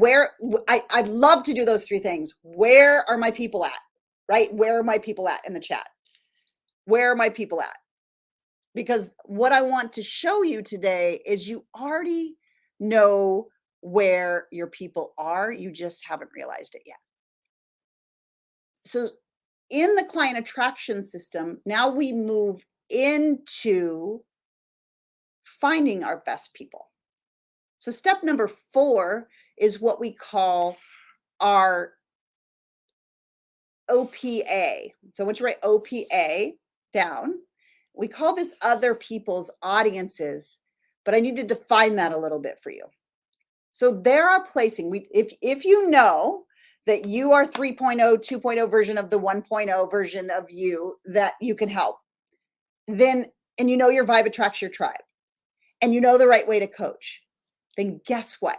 I'd love to do those 3 things. Where are my people at? Right? Where are my people at in the chat? Where are my people at? Because what I want to show you today is you already know where your people are. You just haven't realized it yet. So in the client attraction system, now we move into finding our best people. So step number 4 is what we call our OPA. So I want you to write OPA down. We call this other people's audiences, but I need to define that a little bit for you. So there are placing, if you know that you are 3.0, 2.0 version of the 1.0 version of you that you can help, then, and you know your vibe attracts your tribe, and you know the right way to coach, then guess what?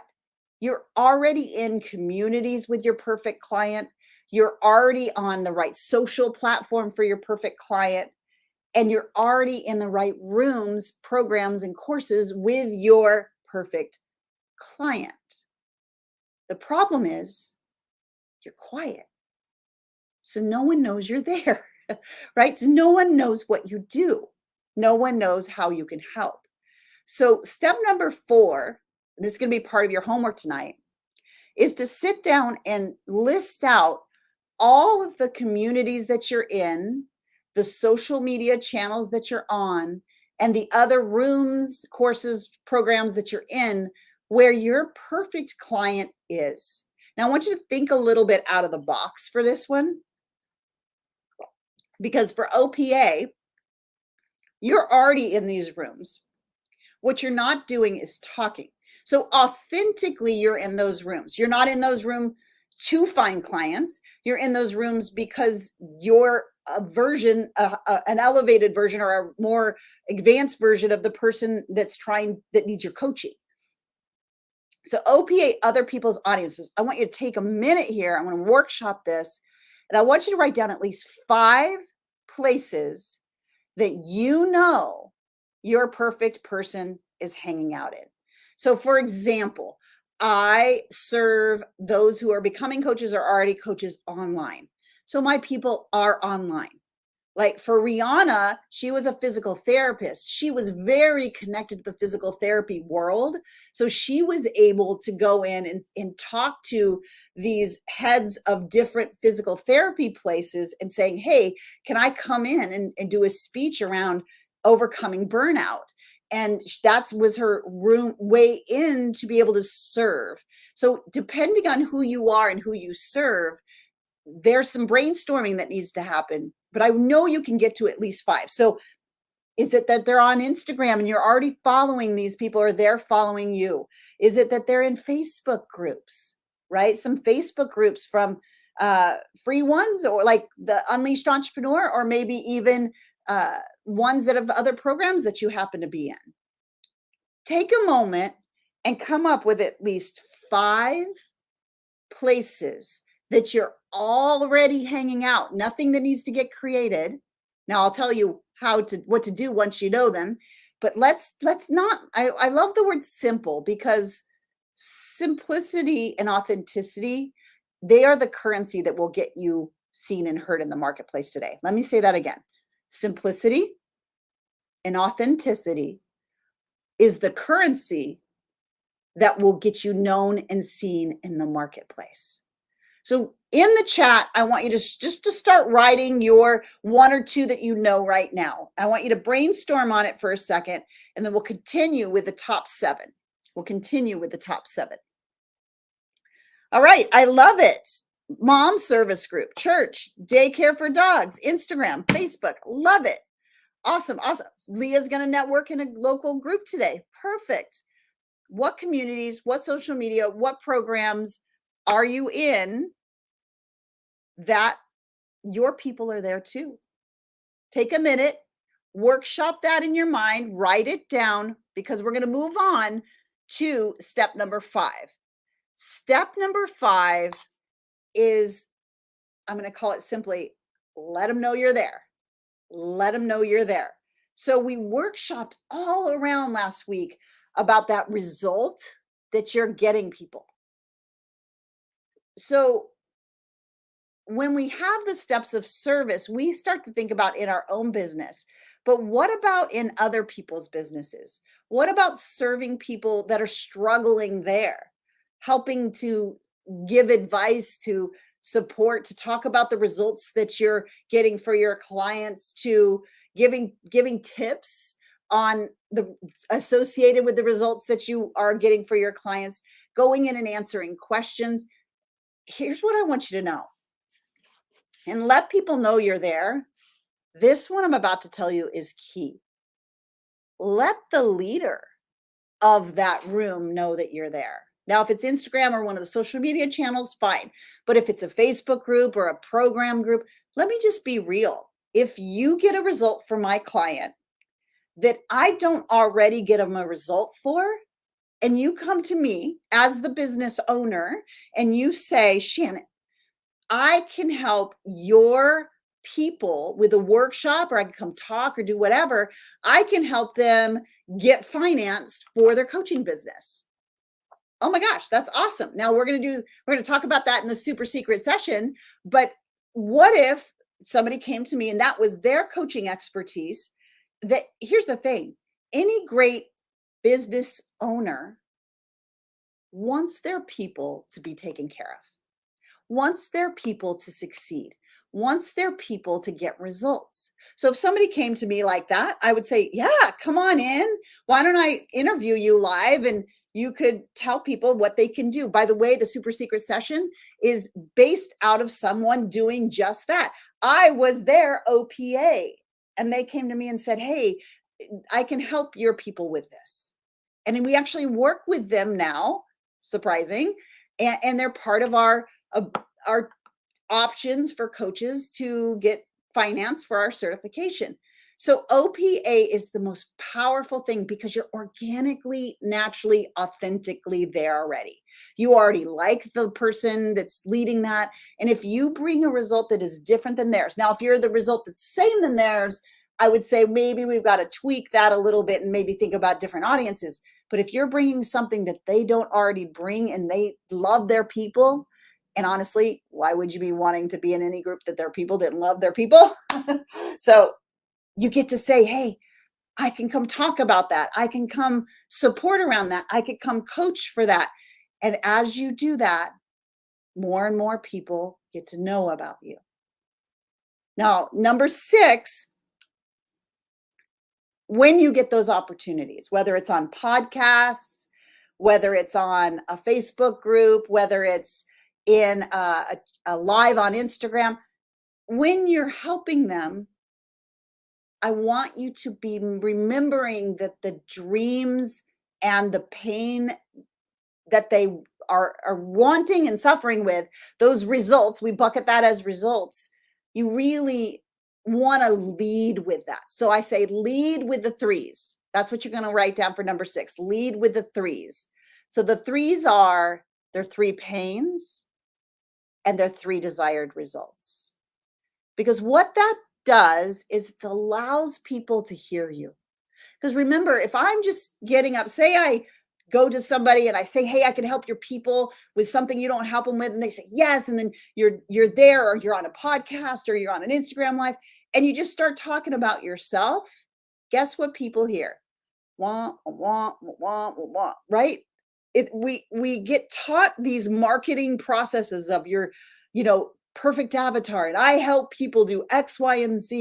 You're already in communities with your perfect client. You're already on the right social platform for your perfect client. And you're already in the right rooms, programs, and courses with your perfect client. The problem is you're quiet. So no one knows you're there, right? So no one knows what you do. No one knows how you can help. So step number 4, and this is going to be part of your homework tonight, is to sit down and list out all of the communities that you're in, the social media channels that you're on, and the other rooms, courses, programs that you're in where your perfect client is. Now, I want you to think a little bit out of the box for this one, because for OPA, you're already in these rooms. What you're not doing is talking. So authentically, you're in those rooms. You're not in those rooms to find clients. You're in those rooms because you're a version, an elevated version or a more advanced version of the person that needs your coaching. So OPA, other people's audiences. I want you to take a minute here. I'm going to workshop this, and I want you to write down at least 5 places that you know your perfect person is hanging out in. So for example, I serve those who are becoming coaches or already coaches online. So my people are online. Like for Rihanna, she was a physical therapist. She was very connected to the physical therapy world. So she was able to go in and talk to these heads of different physical therapy places and saying, hey, can I come in and do a speech around overcoming burnout? And that was her way in to be able to serve. So depending on who you are and who you serve, there's some brainstorming that needs to happen, but I know you can get to at least 5. So is it that they're on Instagram and you're already following these people or they're following you? Is it that they're in Facebook groups, right? Some Facebook groups from free ones or like the Unleashed Entrepreneur, or maybe even ones that have other programs that you happen to be in. Take a moment and come up with at least 5 places that you're already hanging out. Nothing that needs to get created. Now I'll tell you what to do once you know them, but let's not, I love the word simple, because simplicity and authenticity, they are the currency that will get you seen and heard in the marketplace today. Let me say that again. Simplicity and authenticity is the currency that will get you known and seen in the marketplace. So in the chat, I want you to just to start writing your 1 or 2 that you know right now. I want you to brainstorm on it for a second, and then we'll continue with the top 7. We'll continue with the top 7. All right, I love it. Mom service group, church, daycare for dogs, Instagram, Facebook, love it. Awesome, awesome. Leah's going to network in a local group today. Perfect. What communities, what social media, what programs are you in that your people are there too? Take a minute, workshop that in your mind, write it down, because we're going to move on to step number 5. Step number 5 is, I'm going to call it simply, let them know you're there. Let them know you're there. So we workshopped all around last week about that result that you're getting people. So when we have the steps of service, we start to think about in our own business, but what about in other people's businesses? What about serving people that are struggling there, helping to give advice, to support, to talk about the results that you're getting for your clients, to giving tips on the associated with the results that you are getting for your clients, going in and answering questions. Here's what I want you to know, and let people know you're there. This one I'm about to tell you is key. Let the leader of that room know that you're there. Now, if it's Instagram or one of the social media channels, fine. But if it's a Facebook group or a program group, let me just be real. If you get a result for my client that I don't already get them a result for, and you come to me as the business owner and you say, Shannon, I can help your people with a workshop, or I can come talk or do whatever. I can help them get financed for their coaching business. Oh my gosh, that's awesome. Now we're going to talk about that in the super secret session. But what if somebody came to me and that was their coaching expertise? Here's the thing. Any great business owner wants their people to be taken care of. wants their people to succeed, wants their people to get results. So if somebody came to me like that, I would say, yeah, come on in. Why don't I interview you live and you could tell people what they can do. By the way, the super secret session is based out of someone doing just that. I was their OPA and they came to me and said, hey, I can help your people with this. And then we actually work with them now, surprising, and they're part of our options for coaches to get finance for our certification. So OPA is the most powerful thing because you're organically, naturally, authentically there already. You already like the person that's leading that. And if you bring a result that is different than theirs, now, if you're the result that's same than theirs, I would say maybe we've got to tweak that a little bit and maybe think about different audiences. But if you're bringing something that they don't already bring and they love their people, and honestly, why would you be wanting to be in any group that their people didn't love their people? So you get to say, hey, I can come talk about that. I can come support around that. I could come coach for that. And as you do that, more and more people get to know about you. Now, number 6, when you get those opportunities, whether it's on podcasts, whether it's on a Facebook group, whether it's in a live on Instagram, when you're helping them, I want you to be remembering that the dreams and the pain that they are wanting and suffering with, those results, we bucket that as results. You really want to lead with that. So I say lead with the 3s. That's what you're going to write down for number 6. Lead with the 3s. So the 3s are their 3 pains and their 3 desired results. Because what that does is it allows people to hear you. Because remember, if I'm just getting up, say I go to somebody and I say, hey, I can help your people with something you don't help them with, and they say yes, and then you're there, or you're on a podcast, or you're on an Instagram live, and you just start talking about yourself, guess what people hear? Wah, wah, wah, wah, wah, right? We get taught these marketing processes of your, perfect avatar, and I help people do X, Y, and Z.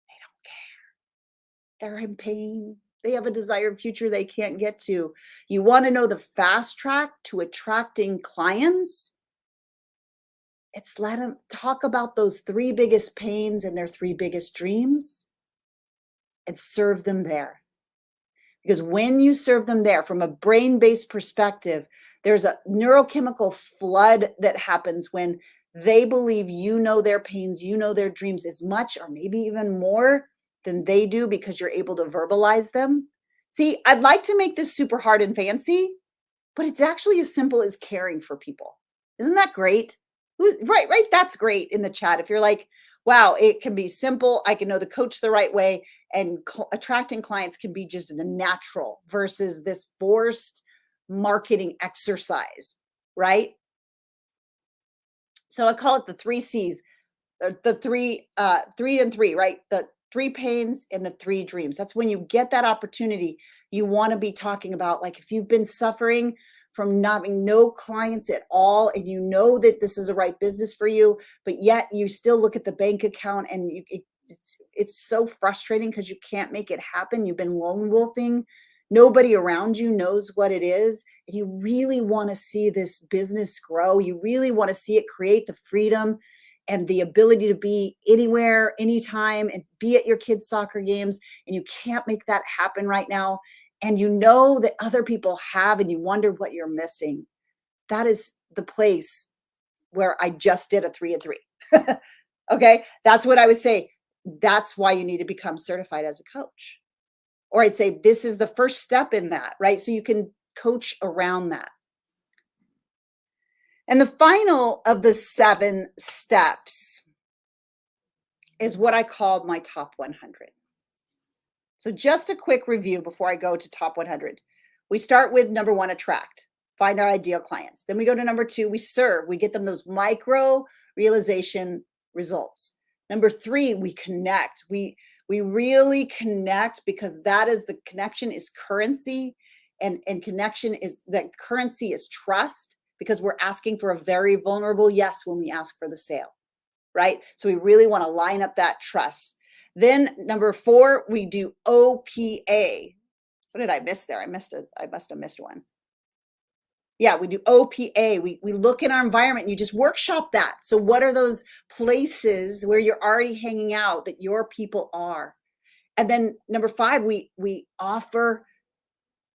They don't care. They're in pain. They have a desired future they can't get to. You want to know the fast track to attracting clients? It's let them talk about those 3 biggest pains and their 3 biggest dreams and serve them there. Because when you serve them there from a brain-based perspective, there's a neurochemical flood that happens when they believe you know their pains, you know their dreams as much or maybe even more than they do because you're able to verbalize them. See, I'd like to make this super hard and fancy, but it's actually as simple as caring for people. Isn't that great? Right. That's great in the chat. If you're like, wow, it can be simple. I can know the coach the right way, and attracting clients can be just the natural versus this forced marketing exercise, right? So I call it the 3 C's, the 3 and 3, right? The 3 pains and the 3 dreams. That's when you get that opportunity. You want to be talking about, like, if you've been suffering from not having no clients at all, and you know that this is the right business for you, but yet you still look at the bank account and it's so frustrating because you can't make it happen. You've been lone wolfing. Nobody around you knows what it is. And you really want to see this business grow. You really want to see it create the freedom and the ability to be anywhere, anytime, and be at your kids' soccer games. And you can't make that happen right now. And you know that other people have, and you wonder what you're missing. That is the place where I just did a 3 and 3. Okay. That's what I would say. That's why you need to become certified as a coach. Or I'd say this is the first step in that, right? So you can coach around that. And the final of the 7 steps is what I call my top 100. So just a quick review before I go to top 100. We start with number 1, attract, find our ideal clients. Then we go to number 2, we serve, we get them those micro realization results. Number 3, we connect. We really connect, because that is the connection is currency, and connection is that currency is trust, because we're asking for a very vulnerable yes when we ask for the sale, right? So we really want to line up that trust. Then number 4, we do OPA. What did I miss there? I must have missed one. Yeah, we do OPA. We look in our environment and you just workshop that. So what are those places where you're already hanging out that your people are? And then number 5, we offer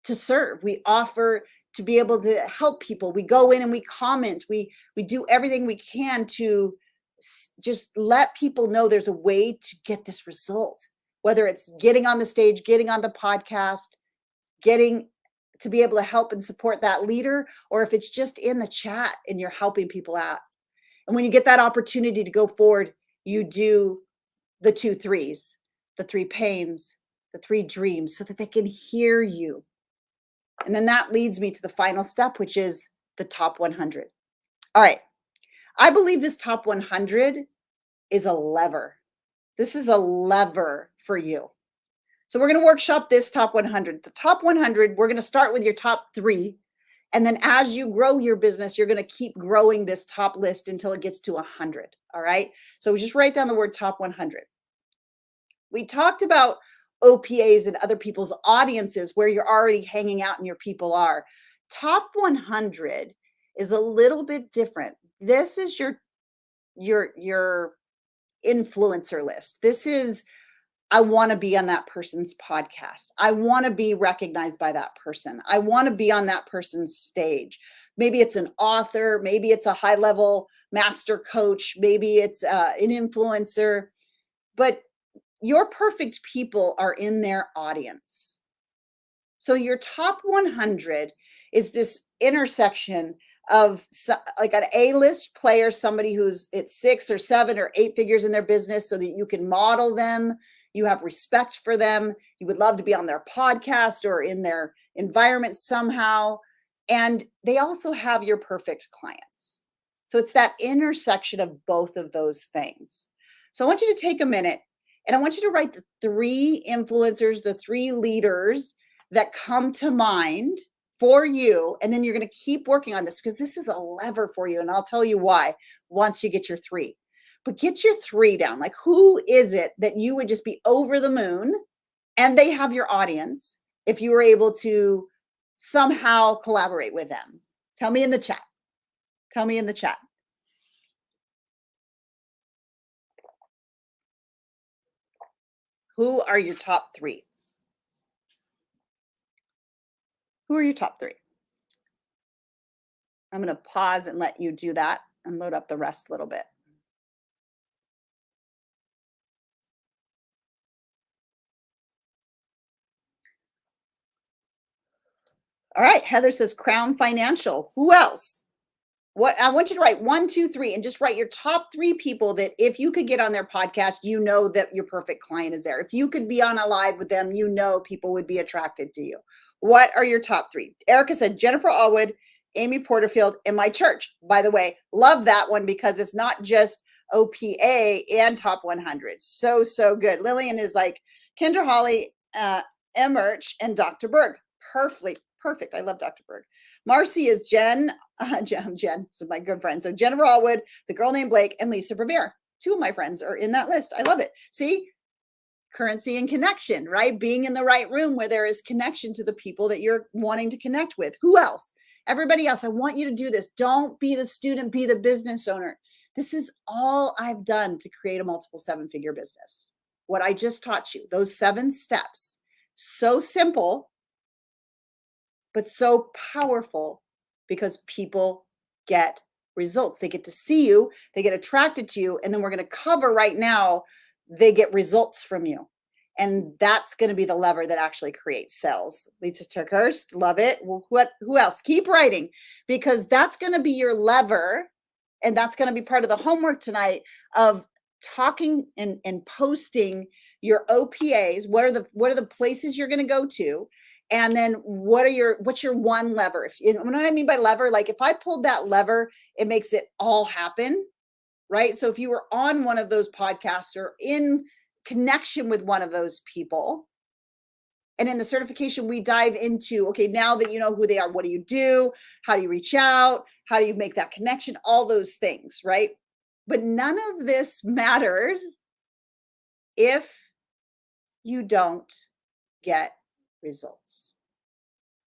to serve. We offer to be able to help people. We go in and we comment. We do everything we can to just let people know there's a way to get this result, whether it's getting on the stage, getting on the podcast, getting to be able to help and support that leader, or if it's just in the chat and you're helping people out. And when you get that opportunity to go forward, you do the 2 3s, the 3 pains, the 3 dreams, so that they can hear you. And then that leads me to the final step, which is the top 100. All right. I believe this top 100 is a lever. This is a lever for you. So we're going to workshop this top 100. The top 100, we're going to start with your top 3. And then as you grow your business, you're going to keep growing this top list until it gets to 100. All right. So just write down the word top 100. We talked about OPAs and other people's audiences where you're already hanging out and your people are. Top 100 is a little bit different. This is your influencer list. This is, I want to be on that person's podcast. I want to be recognized by that person. I want to be on that person's stage. Maybe it's an author. Maybe it's a high-level master coach. Maybe it's an influencer. But your perfect people are in their audience. So your top 100 is this intersection of like an A-list player, somebody who's at 6 or 7 or 8 figures in their business, so that you can model them. You have respect for them. You would love to be on their podcast or in their environment somehow. And they also have your perfect clients. So it's that intersection of both of those things. So I want you to take a minute and I want you to write the 3 influencers, the 3 leaders that come to mind for you. And then you're going to keep working on this because this is a lever for you. And I'll tell you why once you get your 3. But get your 3 down. Like, who is it that you would just be over the moon and they have your audience if you were able to somehow collaborate with them? Tell me in the chat. Tell me in the chat. Who are your top 3? Who are your top 3? I'm going to pause and let you do that and load up the rest a little bit. All right, Heather says Crown Financial. Who else? What I want you to write 1, 2, 3, and just write your top 3 people that if you could get on their podcast, you know that your perfect client is there. If you could be on a live with them, you know people would be attracted to you. What are your top 3? Erica said Jennifer Allwood, Amy Porterfield, and my church. By the way, love that one because it's not just OPA and top 100. So good. Lillian is like Kendra Holly, Emerch, and Dr. Berg. Perfect. I love Dr. Berg. Marcy is Jen, so my good friend. So Jennifer Allwood, the girl named Blake, and Lisa Revere. 2 of my friends are in that list. I love it. See, currency and connection, right? Being in the right room where there is connection to the people that you're wanting to connect with. Who else? Everybody else. I want you to do this. Don't be the student, be the business owner. This is all I've done to create a multiple 7-figure business. What I just taught you, those 7 steps, so simple, but so powerful because people get results. They get to see you, they get attracted to you, and then we're going to cover right now, they get results from you. And that's going to be the lever that actually creates sales. Lisa Turkhurst, love it. Well, who else? Keep writing because that's going to be your lever. And that's going to be part of the homework tonight of talking and posting your OPAs. What are the places you're going to go to? And then what's your one lever? You know what I mean by lever? Like if I pulled that lever, it makes it all happen, right? So if you were on one of those podcasts or in connection with one of those people, And in the certification, we dive into, okay, now that you know who they are, what do you do? How do you reach out? How do you make that connection? All those things, right? But none of this matters if you don't get results.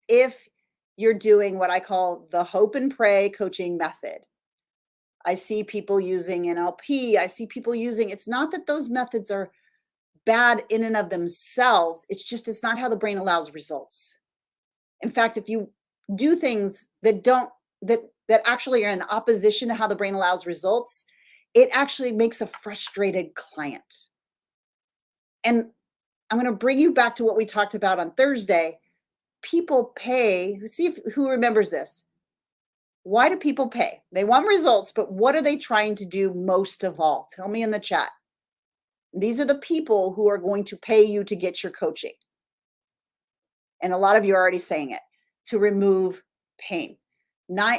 If you're doing what I call the hope and pray coaching method. I see people using NLP. I see people using, it's not that those methods are bad in and of themselves. It's not how the brain allows results. In fact, if you do things that actually are in opposition to how the brain allows results, it actually makes a frustrated client. And I'm going to bring you back to what we talked about on Thursday. People pay. See who remembers this. Why do people pay? They want results, but what are they trying to do most of all? Tell me in the chat. These are the people who are going to pay you to get your coaching. And a lot of you are already saying it, to remove pain.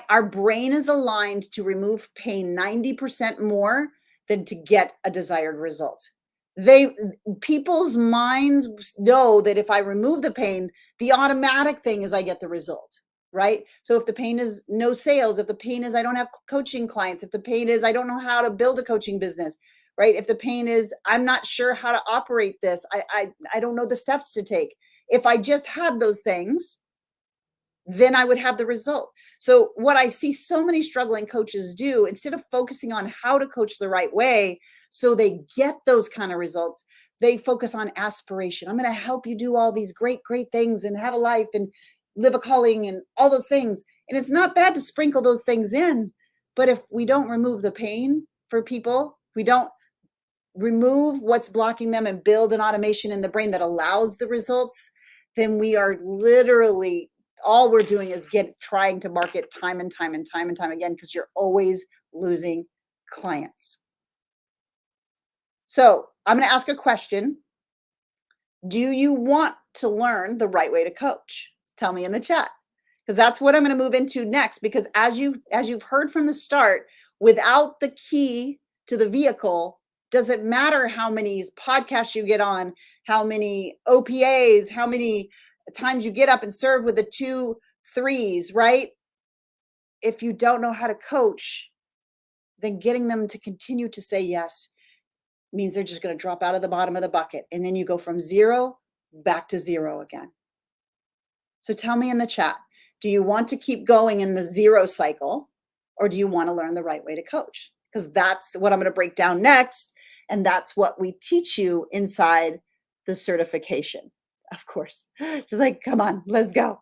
Our brain is aligned to remove pain 90% more than to get a desired result. People's minds know that if I remove the pain, the automatic thing is I get the result, right? So if the pain is no sales, if the pain is I don't have coaching clients, if the pain is I don't know how to build a coaching business, right? If the pain is I'm not sure how to operate this, I don't know the steps to take. If I just had those things, then I would have the result. So what I see so many struggling coaches do, instead of focusing on how to coach the right way so they get those kind of results, they focus on aspiration. I'm going to help you do all these great, great things and have a life and live a calling and all those things. And it's not bad to sprinkle those things in. But if we don't remove the pain for people, we don't remove what's blocking them and build an automation in the brain that allows the results, then we are literally, all we're doing is trying to market time and time again, because you're always losing clients. So I'm going to ask a question. Do you want to learn the right way to coach? Tell me in the chat, because that's what I'm going to move into next. Because as you've heard from the start, without the key to the vehicle, doesn't matter how many podcasts you get on, how many OPAs, how many times you get up and serve with the 2 3s, right? If you don't know how to coach, then getting them to continue to say yes means they're just going to drop out of the bottom of the bucket. And then you go from 0 back to 0 again. So tell me in the chat, do you want to keep going in the 0 cycle, or do you want to learn the right way to coach? Because that's what I'm going to break down next. And that's what we teach you inside the certification. Of course, just like, come on, let's go.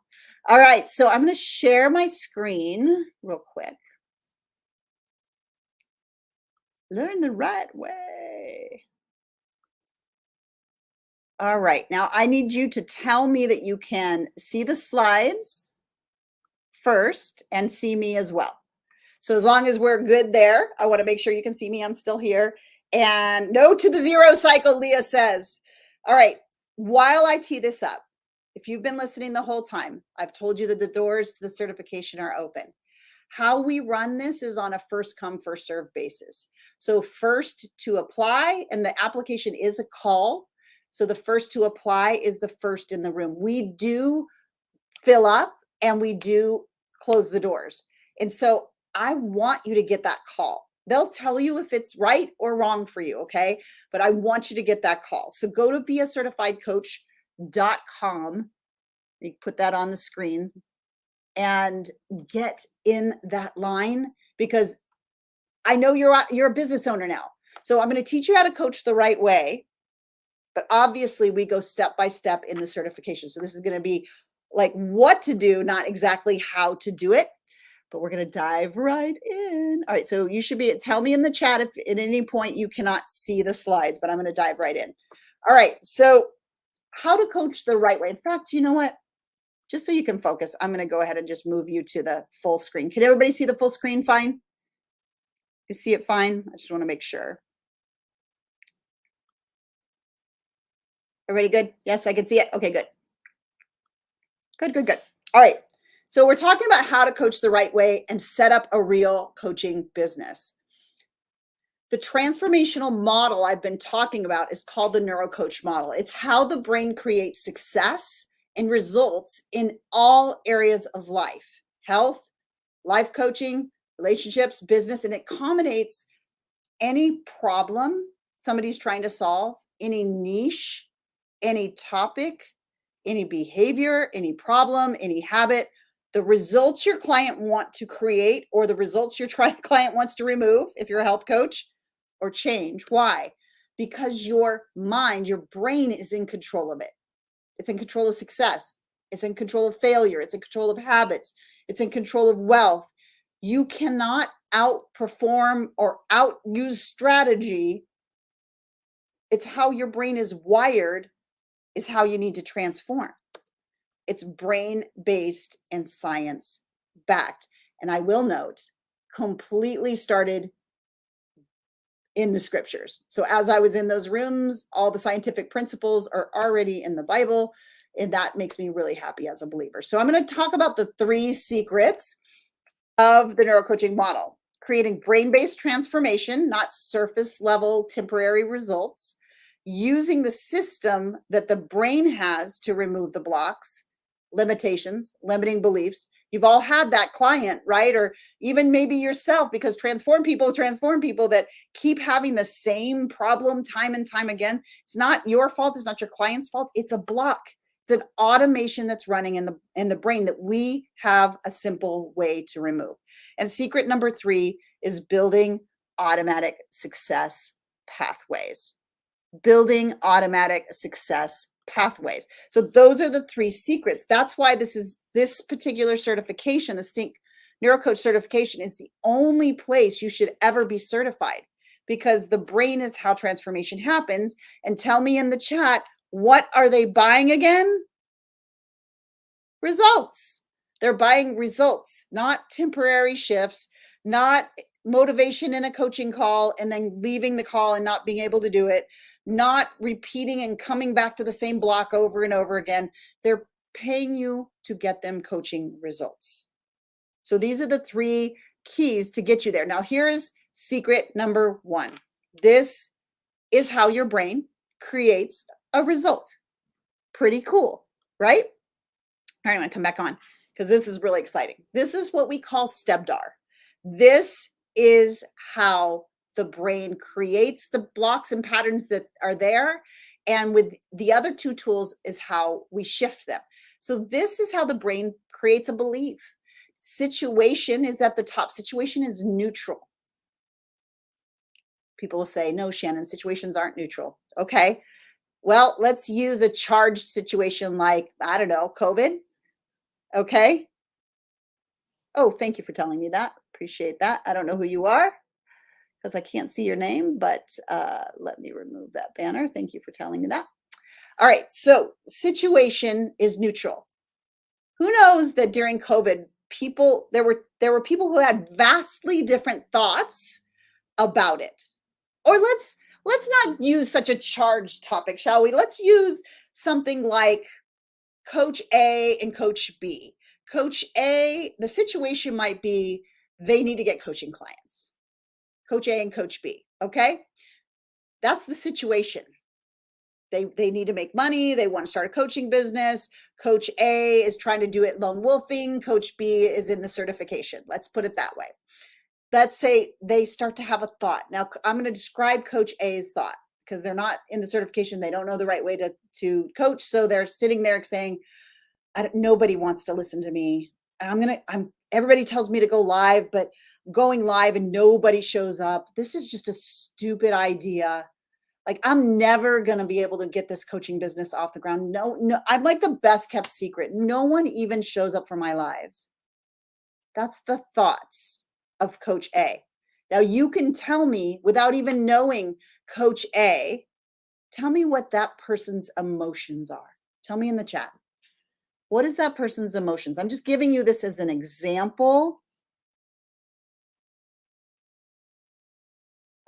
All right, so I'm going to share my screen real quick. Learn the right way. All right, now I need you to tell me that you can see the slides first and see me as well. So as long as we're good there, I want to make sure you can see me. I'm still here. And no to the 0 cycle, Leah says. All right. While I tee this up, if you've been listening the whole time, I've told you that the doors to the certification are open. How we run this is on a first come, first serve basis. So first to apply, and the application is a call. So the first to apply is the first in the room. We do fill up and we do close the doors. And so I want you to get that call. They'll tell you if it's right or wrong for you, okay? But I want you to get that call. So go to beacertifiedcoach.com. You put that on the screen and get in that line, because I know you're a business owner now. So I'm going to teach you how to coach the right way. But obviously we go step by step in the certification. So this is going to be like what to do, not exactly how to do it. But we're going to dive right in. All right, so you should tell me in the chat if at any point you cannot see the slides, but I'm going to dive right in. All right, so how to coach the right way. In fact, you know what? Just so you can focus, I'm going to go ahead and just move you to the full screen. Can everybody see the full screen fine? You see it fine? I just want to make sure. Everybody good? Yes, I can see it. Okay, good. Good. All right. So we're talking about how to coach the right way and set up a real coaching business. The transformational model I've been talking about is called the NeuroCoach model. It's how the brain creates success and results in all areas of life: health, life coaching, relationships, business, and it accommodates any problem somebody's trying to solve, any niche, any topic, any behavior, any problem, any habit. The results your client want to create or the results your client wants to remove, if you're a health coach, or change. Why? Because your mind, your brain is in control of it. It's in control of success. It's in control of failure. It's in control of habits. It's in control of wealth. You cannot outperform or outuse strategy. It's how your brain is wired, is how you need to transform. It's brain-based and science-backed. And I will note, completely started in the scriptures. So as I was in those rooms, all the scientific principles are already in the Bible, and that makes me really happy as a believer. So I'm going to talk about the 3 secrets of the neurocoaching model: creating brain-based transformation, not surface level temporary results, using the system that the brain has to remove the blocks, limitations, limiting beliefs. You've all had that client, right? Or even maybe yourself, because transform people that keep having the same problem time and time again. It's not your fault. It's not your client's fault. It's a block. It's an automation that's running in the brain that we have a simple way to remove. And secret number 3 is building automatic success pathways. Building automatic success pathways. So those are the 3 secrets. That's why this particular certification, the Sync NeuroCoach certification, is the only place you should ever be certified, because the brain is how transformation happens. And tell me in the chat, what are they buying again? Results. They're buying results, not temporary shifts, not motivation in a coaching call and then leaving the call and not being able to do it, not repeating and coming back to the same block over and over again. They're paying you to get them coaching results. So these are the 3 keys to get you there. Now, here's secret number 1. This is how your brain creates a result. Pretty cool, right? All right, I'm going to come back on because this is really exciting. This is what we call STEBDAR. This is how the brain creates the blocks and patterns that are there. And with the other 2 tools is how we shift them. So this is how the brain creates a belief. Situation is at the top. Situation is neutral. People will say, no, Shannon, situations aren't neutral. Okay. Well, let's use a charged situation like, I don't know, COVID. Okay. Oh, thank you for telling me that. Appreciate that. I don't know who you are because I can't see your name, but let me remove that banner. Thank you for telling me that. All right. So situation is neutral. Who knows that during COVID, there were people who had vastly different thoughts about it. Or let's not use such a charged topic, shall we? Let's use something like Coach A and Coach B. Coach A, the situation might be they need to get coaching clients. Coach A and Coach B, okay? That's the situation. They need to make money. They want to start a coaching business. Coach A is trying to do it lone wolfing. Coach B is in the certification. Let's put it that way. Let's say they start to have a thought. Now, I'm going to describe Coach A's thought because they're not in the certification. They don't know the right way to coach. So they're sitting there saying, nobody wants to listen to me. Everybody tells me to go live, but going live and nobody shows up. This is just a stupid idea. Like, I'm never going to be able to get this coaching business off the ground. No, I'm like the best kept secret. No one even shows up for my lives. That's the thoughts of Coach A. Now, you can tell me without even knowing Coach A, tell me what that person's emotions are. Tell me in the chat. What is that person's emotions? I'm just giving you this as an example.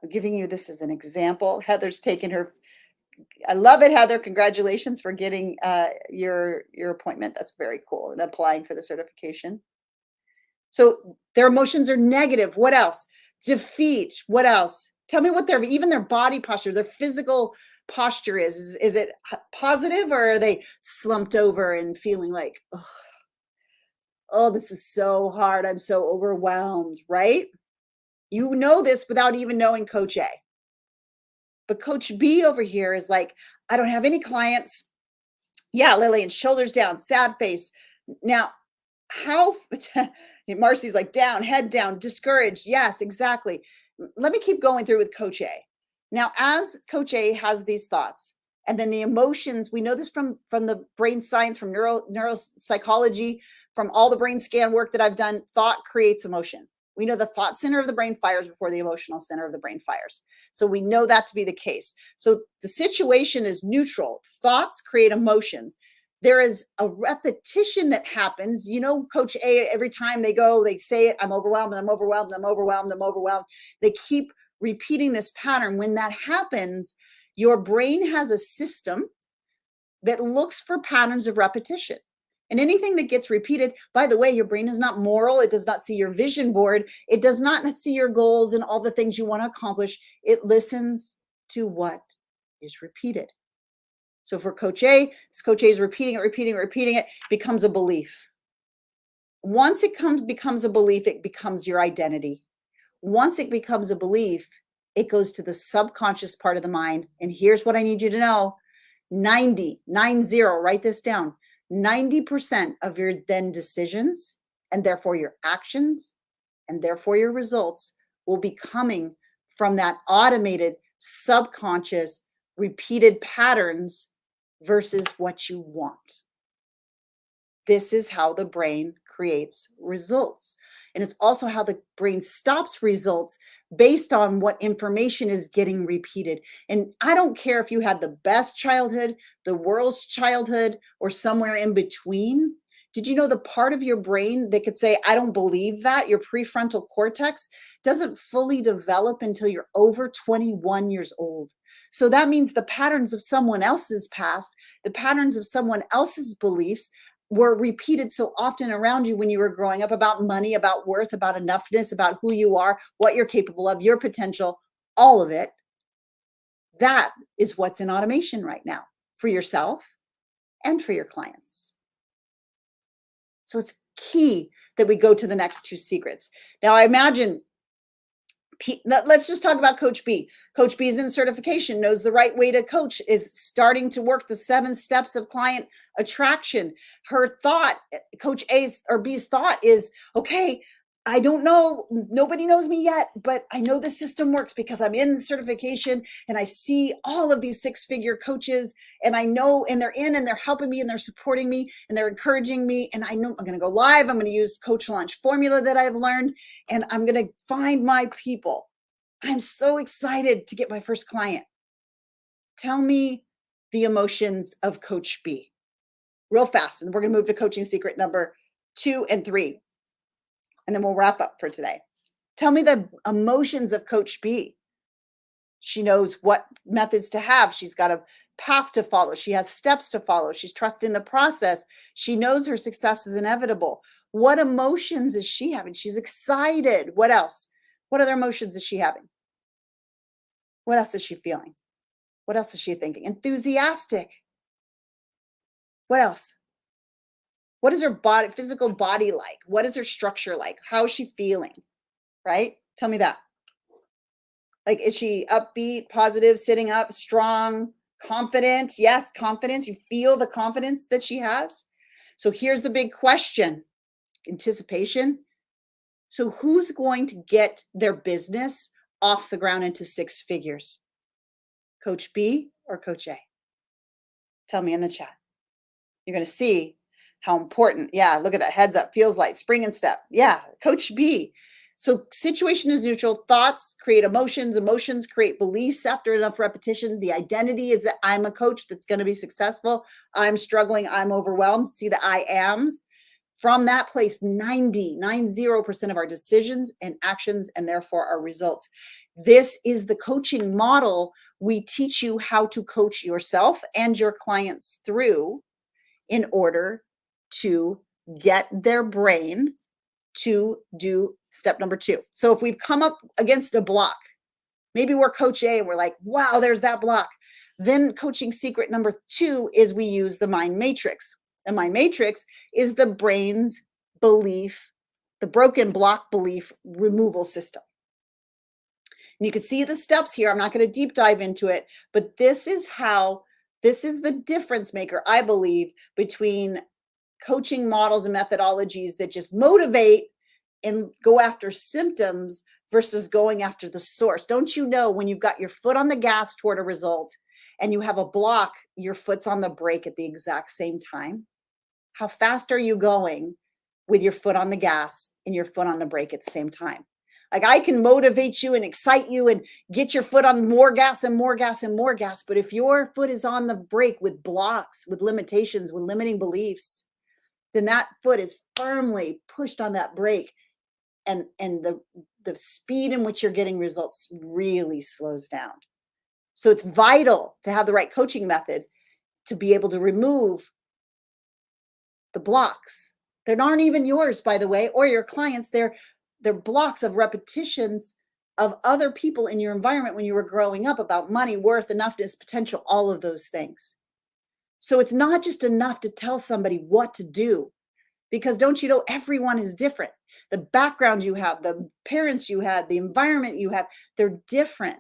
I'm giving you this as an example. Heather's taken her. I love it, Heather. Congratulations for getting your appointment. That's very cool, and applying for the certification. So their emotions are negative. What else? Defeat. What else? Tell me what even their body posture, their physical posture is. Is it positive, or are they slumped over and feeling like, oh, this is so hard. I'm so overwhelmed, right? You know this without even knowing Coach A. But Coach B over here is like, I don't have any clients. Yeah, Lillian, shoulders down, sad face. Now, how Marcy's like, down, head down, discouraged. Yes, exactly. Let me keep going through with Coach A. Now, as Coach A has these thoughts, and then the emotions, we know this from the brain science, from neuropsychology, from all the brain scan work that I've done, thought creates emotion. We know the thought center of the brain fires before the emotional center of the brain fires. So we know that to be the case. So the situation is neutral. Thoughts create emotions. There is a repetition that happens. You know, Coach A, every time they go, they say it, I'm overwhelmed, I'm overwhelmed, I'm overwhelmed, I'm overwhelmed. They keep repeating this pattern. When that happens, your brain has a system that looks for patterns of repetition. And anything that gets repeated, by the way, your brain is not moral. It does not see your vision board. It does not see your goals and all the things you want to accomplish. It listens to what is repeated. So for Coach A, Coach A is repeating it, becomes a belief. Once it becomes a belief, it becomes your identity. Once it becomes a belief, it goes to the subconscious part of the mind. And here's what I need you to know. 90, write this down. 90% of your then decisions, and therefore your actions, and therefore your results, will be coming from that automated, subconscious, repeated patterns versus what you want. This is how the brain creates results. And it's also how the brain stops results based on what information is getting repeated. And I don't care if you had the best childhood, the worst childhood, or somewhere in between. Did you know the part of your brain that could say, I don't believe that, your prefrontal cortex, doesn't fully develop until you're over 21 years old? So that means the patterns of someone else's past, the patterns of someone else's beliefs were repeated so often around you when you were growing up, about money, about worth, about enoughness, about who you are, what you're capable of, your potential, all of it. That is what's in automation right now for yourself and for your clients. So it's key that we go to the next two secrets. Now, I imagine, let's just talk about Coach B. Coach B is in certification, knows the right way to coach, is starting to work the 7 steps of client attraction. Her thought, Coach A's or B's thought is, okay, I don't know, nobody knows me yet, but I know the system works because I'm in the certification and I see all of these 6-figure coaches, and I know, and they're in and they're helping me and they're supporting me and they're encouraging me. And I know I'm going to go live. I'm going to use Coach Launch formula that I've learned, and I'm going to find my people. I'm so excited to get my first client. Tell me the emotions of Coach B real fast. And we're going to move to coaching secret number 2 and 3. And then we'll wrap up for today. Tell me the emotions of Coach B. She knows what methods to have. She's got a path to follow. She has steps to follow. She's trusting the process. She knows her success is inevitable. What emotions is she having? She's excited. What else? What other emotions is she having? What else is she feeling? What else is she thinking? Enthusiastic. What else? What is her physical body like? What is her structure like? How is she feeling? Right? Tell me that. Like, is she upbeat, positive, sitting up, strong, confident? Yes, confidence. You feel the confidence that she has. So here's the big question. Anticipation. So who's going to get their business off the ground into 6 figures? Coach B or Coach A? Tell me in the chat. You're going to see how important. Yeah, look at that. Heads up, feels like spring and step. Yeah, Coach B. So situation is neutral. Thoughts create emotions. Emotions create beliefs after enough repetition. The identity is that I'm a coach that's going to be successful. I'm struggling. I'm overwhelmed. See the I ams. From that place, 90% of our decisions and actions, and therefore our results. This is the coaching model we teach you how to coach yourself and your clients through in order to get their brain to do step number 2. So if we've come up against a block, Maybe we're coach A and we're like, wow, there's that block. Then coaching secret number 2 is we use the mind matrix. The mind matrix is the brain's belief, the broken block belief removal system. And you can see the steps here. I'm not going to deep dive into it, but this is the difference maker, I believe, between coaching models and methodologies that just motivate and go after symptoms versus going after the source. Don't you know when you've got your foot on the gas toward a result and you have a block, your foot's on the brake at the exact same time? How fast are you going with your foot on the gas and your foot on the brake at the same time? Like, I can motivate you and excite you and get your foot on more gas and more gas and more gas. But if your foot is on the brake with blocks, with limitations, with limiting beliefs, then that foot is firmly pushed on that brake. And the speed in which you're getting results really slows down. So it's vital to have the right coaching method to be able to remove the blocks that aren't even yours, by the way, or your clients. They're blocks of repetitions of other people in your environment when you were growing up about money, worth, enoughness, potential, all of those things. So it's not just enough to tell somebody what to do, because don't you know, everyone is different. The background you have, the parents you had, the environment you have, they're different.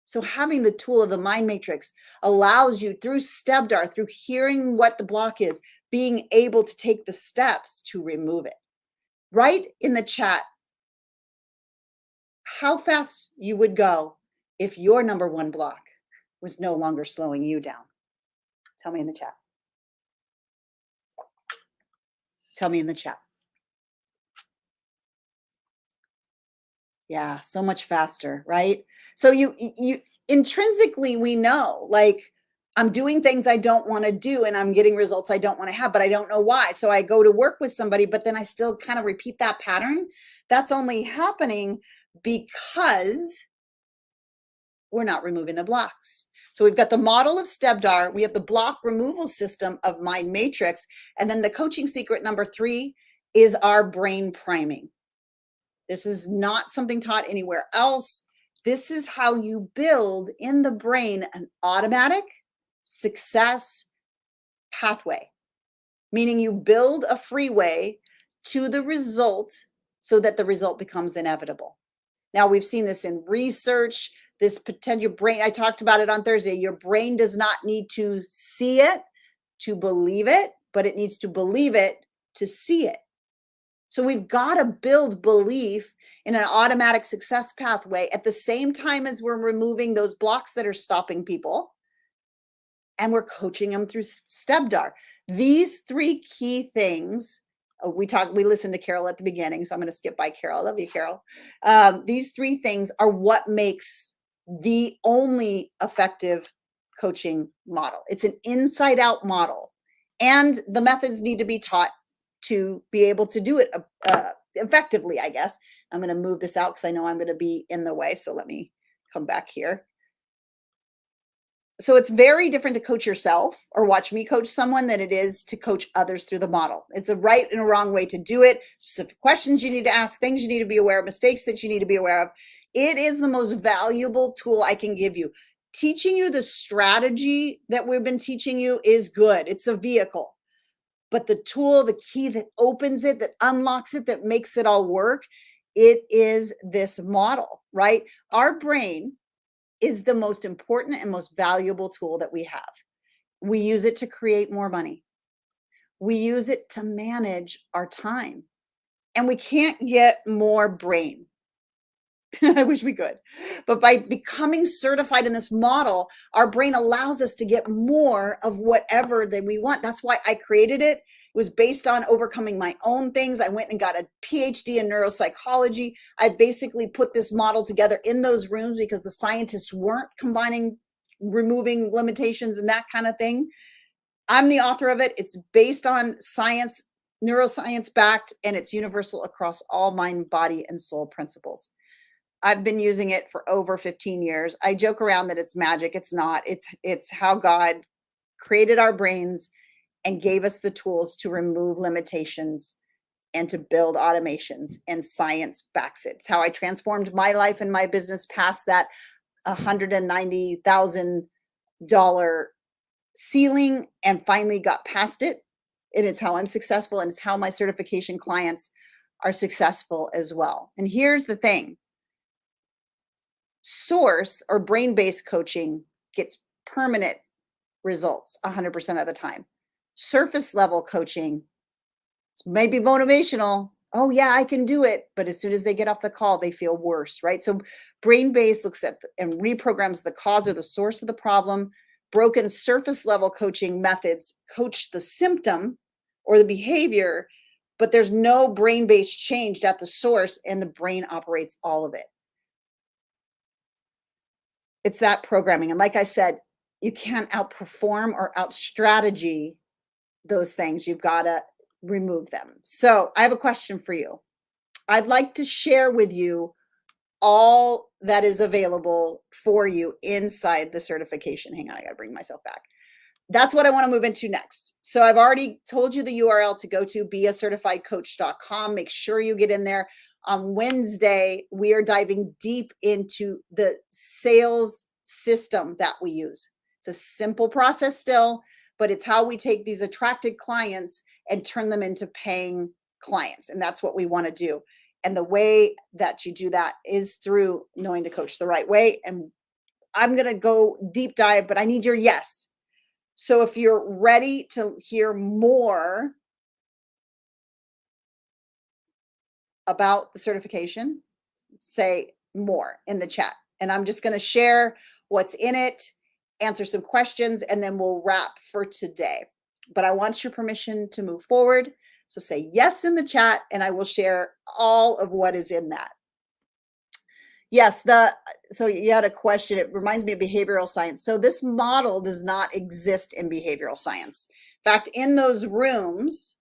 So having the tool of the mind matrix allows you, through STEBDAR, through hearing what the block is, being able to take the steps to remove it. Write in the chat how fast you would go if your number one block was no longer slowing you down. Tell me in the chat. Tell me in the chat. Yeah, so much faster, right? So you intrinsically, we know, like, I'm doing things I don't want to do and I'm getting results I don't want to have, but I don't know why. So I go to work with somebody, but then I still kind of repeat that pattern. That's only happening because we're not removing the blocks. So we've got the model of STEBDAR, we have the block removal system of Mind Matrix, and then the coaching secret number 3 is our brain priming. This is not something taught anywhere else. This is how you build in the brain an automatic success pathway, meaning you build a freeway to the result so that the result becomes inevitable. Now, we've seen this in research, this potential brain, I talked about it on Thursday. Your brain does not need to see it to believe it, but it needs to believe it to see it. So we've got to build belief in an automatic success pathway at the same time as we're removing those blocks that are stopping people. And we're coaching them through STEBDAR. These 3 key things, we listened to Carol at the beginning, so I'm going to skip by Carol. I love you, Carol. These 3 things are what makes the only effective coaching model. It's an inside out model, and the methods need to be taught to be able to do it effectively, I guess. I'm going to move this out because I know I'm going to be in the way. So let me come back here. So it's very different to coach yourself or watch me coach someone than it is to coach others through the model. It's a right and a wrong way to do it. Specific questions you need to ask, things you need to be aware of, mistakes that you need to be aware of. It is the most valuable tool I can give you. Teaching you the strategy that we've been teaching you is good. It's a vehicle. But the tool, the key that opens it, that unlocks it, that makes it all work, it is this model, right? Our brain is the most important and most valuable tool that we have. We use it to create more money. We use it to manage our time. And we can't get more brain. I wish we could. But by becoming certified in this model, our brain allows us to get more of whatever that we want. That's why I created it. It was based on overcoming my own things. I went and got a PhD in neuropsychology. I basically put this model together in those rooms because the scientists weren't combining, removing limitations and that kind of thing. I'm the author of it. It's based on science, neuroscience backed, and it's universal across all mind, body, and soul principles. I've been using it for over 15 years. I joke around that it's magic. It's not. It's how God created our brains and gave us the tools to remove limitations and to build automations, and science backs it. It's how I transformed my life and my business past that $190,000 ceiling and finally got past it. And it's how I'm successful, and it's how my certification clients are successful as well. And here's the thing. Source or brain-based coaching gets permanent results 100% of the time. Surface level coaching, it's maybe motivational. Oh yeah, I can do it. But as soon as they get off the call, they feel worse, right? So brain-based looks at and reprograms the cause or the source of the problem. Broken surface level coaching methods coach the symptom or the behavior, but there's no brain-based change at the source, and the brain operates all of it. It's that programming. And like I said, you can't outperform or out-strategy those things. You've got to remove them. So I have a question for you. I'd like to share with you all that is available for you inside the certification. Hang on, I got to bring myself back. That's what I want to move into next. So I've already told you the URL to go to, beacertifiedcoach.com. Make sure you get in there. On Wednesday, we are diving deep into the sales system that we use. It's a simple process still, but it's how we take these attracted clients and turn them into paying clients. And that's what we want to do. And the way that you do that is through knowing to coach the right way. And I'm going to go deep dive, but I need your yes. So if you're ready to hear more about the certification, say more in the chat. And I'm just going to share what's in it, answer some questions, and then we'll wrap for today. But I want your permission to move forward. So say yes in the chat, and I will share all of what is in that. Yes, so you had a question. It reminds me of behavioral science. So this model does not exist in behavioral science. In fact, in those rooms,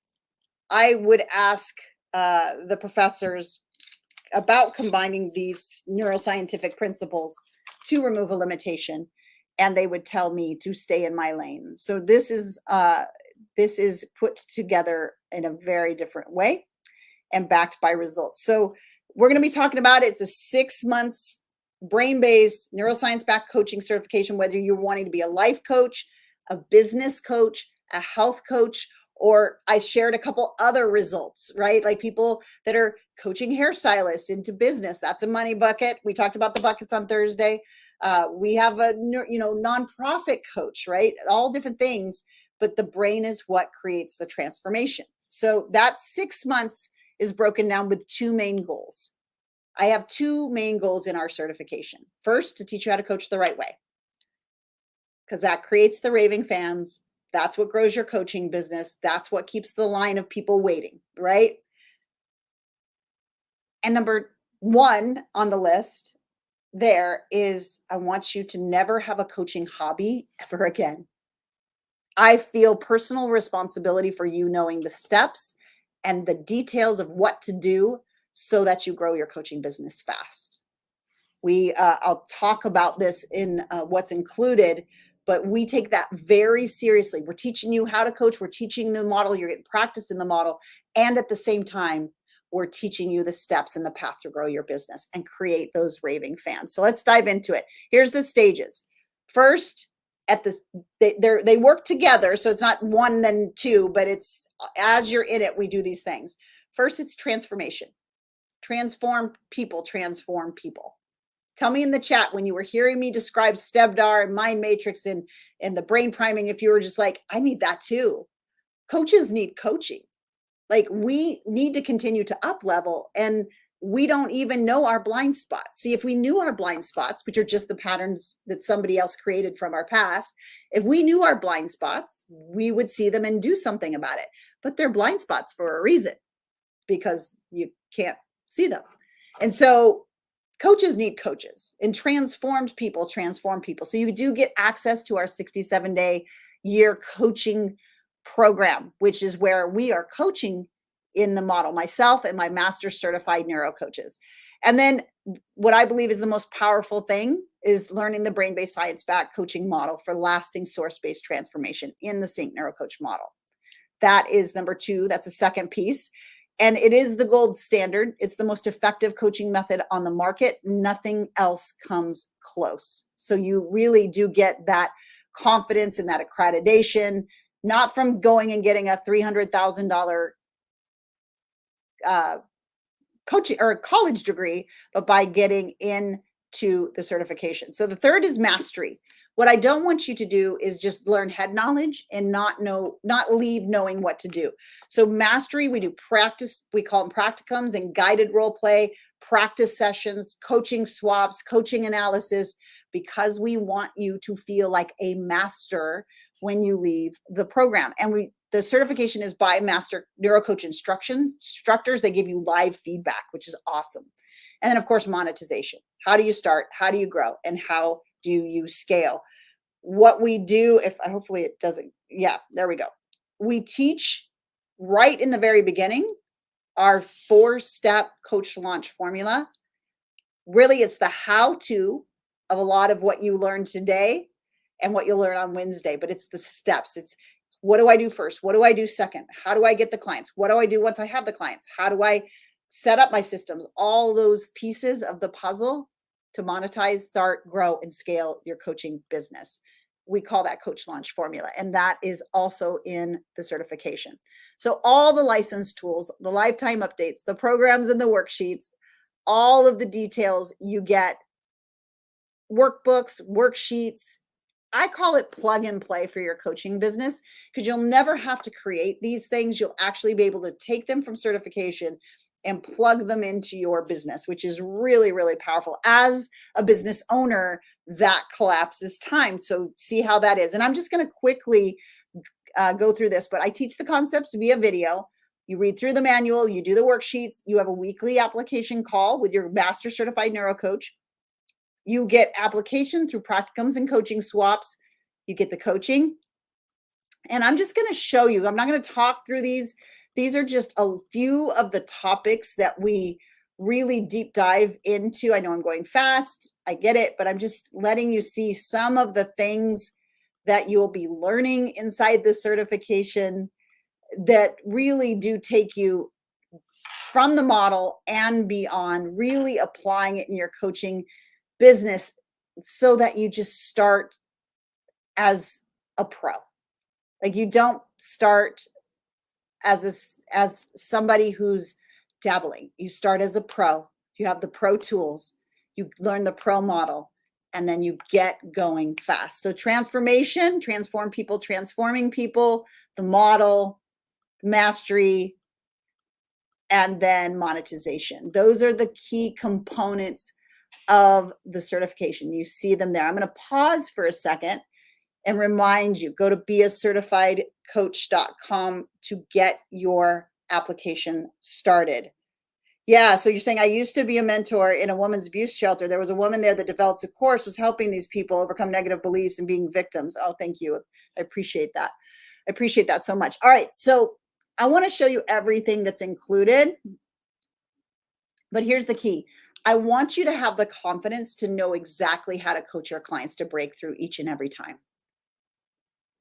I would ask the professors about combining these neuroscientific principles to remove a limitation, and they would tell me to stay in my lane. So this is put together in a very different way and backed by results. So we're going to be talking about it. It's a 6 months brain-based neuroscience-backed coaching certification, whether you're wanting to be a life coach, a business coach, a health coach, or I shared a couple other results, right? Like people that are coaching hairstylists into business. That's a money bucket. We talked about the buckets on Thursday. We have a nonprofit coach, right? All different things, but the brain is what creates the transformation. So that 6 months is broken down with two main goals. I have two main goals in our certification. First, to teach you how to coach the right way, because that creates the raving fans. That's what grows your coaching business. That's what keeps the line of people waiting, right? And number one on the list there is, I want you to never have a coaching hobby ever again. I feel personal responsibility for you knowing the steps and the details of what to do so that you grow your coaching business fast. I'll talk about this in what's included, but we take that very seriously. We're teaching you how to coach. We're teaching the model. You're getting practice in the model. And at the same time, we're teaching you the steps and the path to grow your business and create those raving fans. So let's dive into it. Here's the stages. First, they work together. So it's not one, then two, but it's as you're in it, we do these things. First, it's transformation. Transform people, transform people. Tell me in the chat when you were hearing me describe STEBDAR and Mind Matrix and the brain priming, if you were just like, I need that too. Coaches need coaching. Like we need to continue to up level, and we don't even know our blind spots. See, if we knew our blind spots, which are just the patterns that somebody else created from our past, if we knew our blind spots, we would see them and do something about it. But they're blind spots for a reason, because you can't see them. And so coaches need coaches, and transformed people transform people. So you do get access to our 67-day year coaching program, which is where we are coaching in the model, myself and my master certified neuro coaches. And then what I believe is the most powerful thing is learning the brain-based science-backed coaching model for lasting source-based transformation in the Sync Neuro Coach model. That is number two. That's the second piece. And it is the gold standard. It's the most effective coaching method on the market. Nothing else comes close. So you really do get that confidence and that accreditation, not from going and getting a $300,000 coaching or college degree, but by getting into the certification. So the third is mastery. What I don't want you to do is just learn head knowledge and not leave knowing what to do. So mastery, we do practice, we call them practicums and guided role play, practice sessions, coaching swaps, coaching analysis, because we want you to feel like a master when you leave the program. And the certification is by master neurocoach instructors. They give you live feedback, which is awesome. And then of course, monetization. How do you start? How do you grow? And how do you scale? What we do, hopefully it doesn't, yeah, there we go. We teach right in the very beginning our 4-step coach launch formula. Really, it's the how-to of a lot of what you learned today and what you'll learn on Wednesday, but it's the steps. It's what do I do first? What do I do second? How do I get the clients? What do I do once I have the clients? How do I set up my systems? All those pieces of the puzzle to monetize, start, grow, and scale your coaching business. We call that coach launch formula. And that is also in the certification. So all the license tools, the lifetime updates, the programs and the worksheets, all of the details you get, workbooks, worksheets. I call it plug and play for your coaching business, because you'll never have to create these things. You'll actually be able to take them from certification and plug them into your business, which is really, really powerful. As a business owner, that collapses time. So see how that is. And I'm just going to quickly go through this, but I teach the concepts via video. You read through the manual, you do the worksheets, you have a weekly application call with your master certified neurocoach. You get application through practicums and coaching swaps. You get the coaching. And I'm just going to show you, I'm not going to talk through these. These are just a few of the topics that we really deep dive into. I know I'm going fast, I get it, but I'm just letting you see some of the things that you'll be learning inside the certification that really do take you from the model and beyond, really applying it in your coaching business so that you just start as a pro. Like, you don't start as somebody who's dabbling. You start as a pro. You have the pro tools. You learn the pro model, and then you get going fast. So transformation, transform people, transforming people, the model, the mastery, and then monetization. Those are the key components of the certification. You see them there. I'm going to pause for a second and remind you, go to beacertifiedcoach.com to get your application started. Yeah, so you're saying, I used to be a mentor in a women's abuse shelter. There was a woman there that developed a course, was helping these people overcome negative beliefs and being victims. Oh, thank you. I appreciate that. I appreciate that so much. All right, so I want to show you everything that's included. But here's the key. I want you to have the confidence to know exactly how to coach your clients to break through each and every time.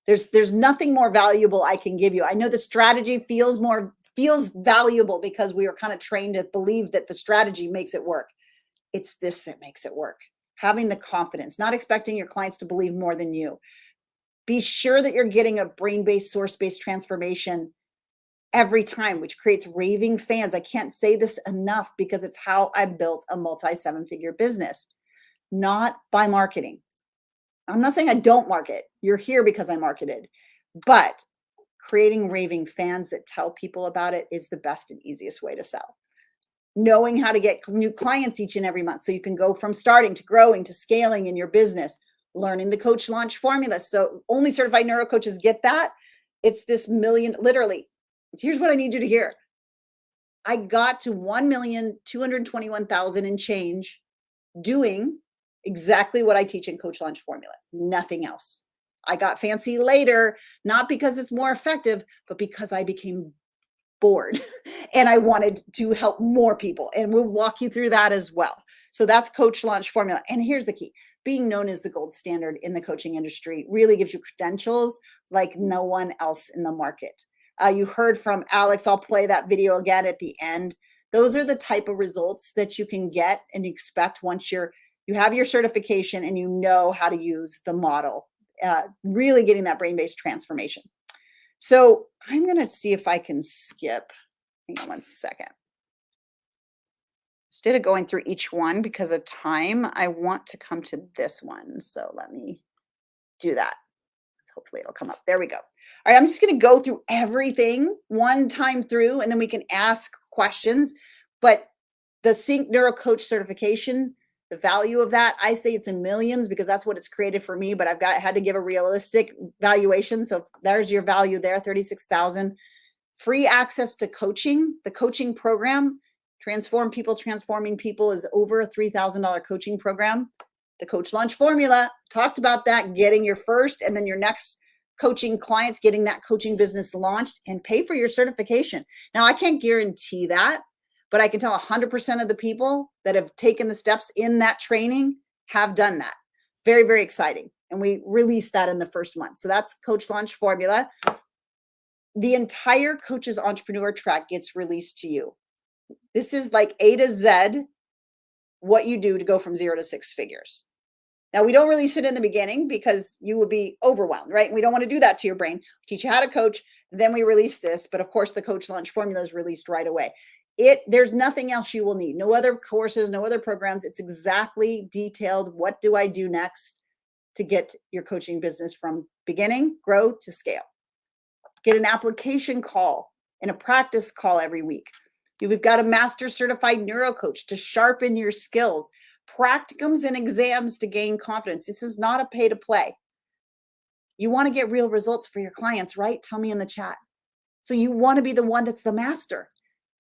There's nothing more valuable I can give you. I know the strategy feels valuable because we are kind of trained to believe that the strategy makes it work. It's this that makes it work. Having the confidence, not expecting your clients to believe more than you. Be sure that you're getting a brain-based, source-based transformation every time, which creates raving fans. I can't say this enough because it's how I built a multi-7-figure business, not by marketing. I'm not saying I don't market. You're here because I marketed, but creating raving fans that tell people about it is the best and easiest way to sell. Knowing how to get new clients each and every month so you can go from starting to growing to scaling in your business. Learning the coach launch formula. So only certified neurocoaches get that. It's this million, literally. Here's what I need you to hear. I got to 1,221,000 and change doing exactly what I teach in coach launch formula, nothing else. I got fancy later, not because it's more effective, but because I became bored and I wanted to help more people. And we'll walk you through that as well. So that's coach launch formula. And here's the key. Being known as the gold standard in the coaching industry really gives you credentials like no one else in the market. You heard from Alex. I'll play that video again at the end. Those are the type of results that you can get and expect once you have your certification and you know how to use the model, really getting that brain-based transformation. So I'm going to see if I can skip. Hang on one second. Instead of going through each one because of time, I want to come to this one. So let me do that. Hopefully it'll come up. There we go. All right, I'm just going to go through everything one time through, and then we can ask questions. But the Sync Neuro Coach certification, the value of that, I say it's in millions because that's what it's created for me, but had to give a realistic valuation. So there's your value there, $36,000. Free access to coaching. The coaching program, Transform People, Transforming People, is over a $3,000 coaching program. The Coach Launch Formula, talked about that, getting your first and then your next coaching clients, getting that coaching business launched, and pay for your certification. Now, I can't guarantee that, but I can tell 100% of the people that have taken the steps in that training have done that. Very, very exciting. And we released that in the first month. So that's Coach Launch Formula. The entire Coach's Entrepreneur Track gets released to you. This is like A to Z, what you do to go from 0 to 6 figures. Now, we don't release it in the beginning because you would be overwhelmed, right? We don't want to do that to your brain. We teach you how to coach, then we release this. But of course, the Coach Launch Formula is released right away. There's nothing else you will need. No other courses, no other programs. It's exactly detailed. What do I do next to get your coaching business from beginning, grow to scale? Get an application call and a practice call every week. We've got a master certified neuro coach to sharpen your skills, practicums and exams to gain confidence. This is not a pay to play. You want to get real results for your clients, right? Tell me in the chat. So you want to be the one that's the master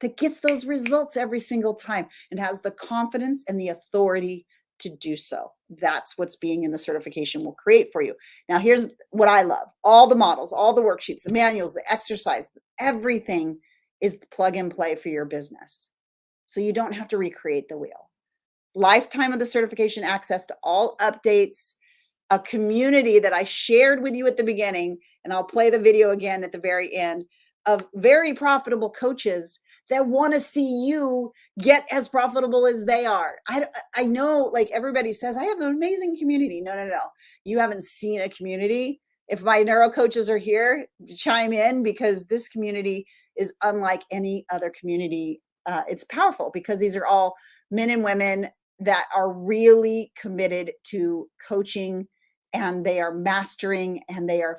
that gets those results every single time and has the confidence and the authority to do so. That's what's being in the certification will create for you. Now, here's what I love. All the models, all the worksheets, the manuals, the exercise, everything is plug and play for your business. So you don't have to recreate the wheel. Lifetime of the certification, access to all updates, a community that I shared with you at the beginning, and I'll play the video again at the very end, of very profitable coaches that want to see you get as profitable as they are. I know, like everybody says, I have an amazing community. No. You haven't seen a community. If my neuro coaches are here, chime in, because this community is unlike any other community. It's powerful because these are all men and women that are really committed to coaching, and they are mastering, and they are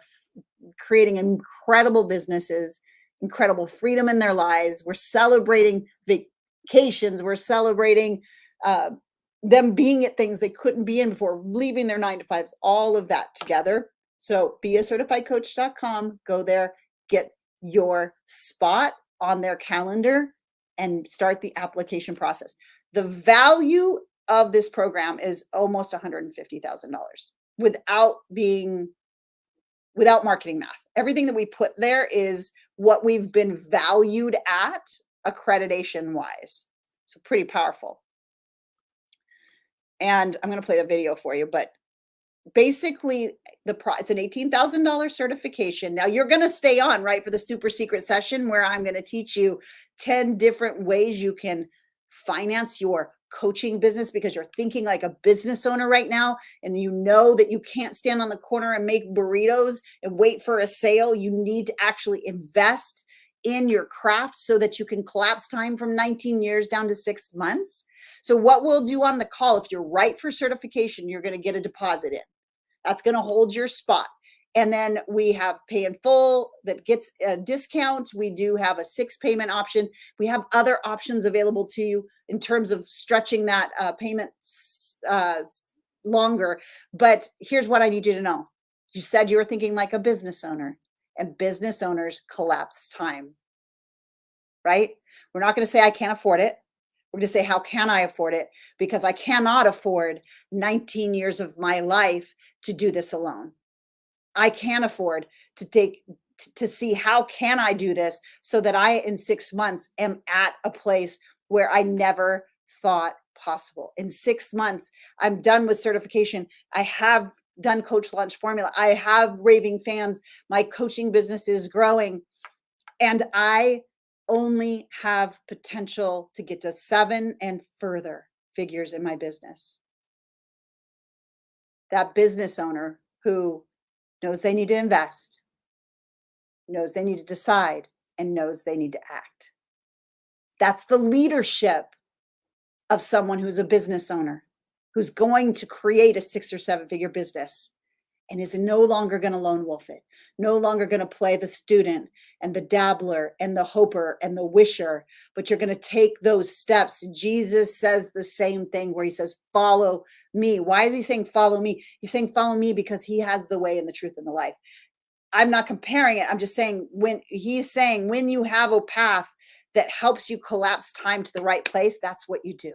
creating incredible businesses, incredible freedom in their lives. We're celebrating vacations. We're celebrating them being at things they couldn't be in before, leaving their 9-to-5s, all of that together. So beacertifiedcoach.com, go there, get your spot on their calendar and start the application process. The value of this program is almost $150,000 without marketing math. Everything that we put there is what we've been valued at accreditation wise. So pretty powerful. And I'm going to play the video for you, but basically it's an $18,000 certification. Now you're going to stay on, right, for the super secret session where I'm going to teach you 10 different ways you can finance your coaching business, because you're thinking like a business owner right now, and you know that you can't stand on the corner and make burritos and wait for a sale. You need to actually invest in your craft so that you can collapse time from 19 years down to 6 months. So what we'll do on the call, if you're right for certification, you're going to get a deposit in. That's going to hold your spot. And then we have pay in full that gets a discount. We do have a 6 payment option. We have other options available to you in terms of stretching that payment longer. But here's what I need you to know. You said you were thinking like a business owner, and business owners collapse time, right? We're not going to say I can't afford it. We're going to say, how can I afford it? Because I cannot afford 19 years of my life to do this alone. I can't afford to see how can I do this so that I, in 6 months, am at a place where I never thought possible. In 6 months, I'm done with certification. I have done Coach Launch Formula. I have raving fans. My coaching business is growing. And I only have potential to get to 7 and further figures in my business. That business owner who knows they need to invest, knows they need to decide, and knows they need to act. That's the leadership of someone who's a business owner, who's going to create a 6 or 7 figure business and is no longer going to lone wolf it, no longer going to play the student and the dabbler and the hoper and the wisher, but you're going to take those steps. Jesus says the same thing where he says, follow me. Why is he saying follow me? He's saying follow me because he has the way and the truth and the life. I'm not comparing it. I'm just saying when he's saying when you have a path that helps you collapse time to the right place, that's what you do.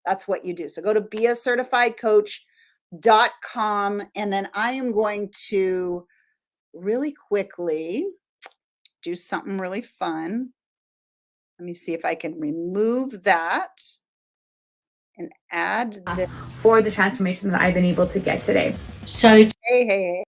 That's what you do. So go to beacertifiedcoach.com, and then I am going to really quickly do something really fun. Let me see if I can remove that and add this for the transformation that I've been able to get today. So hey.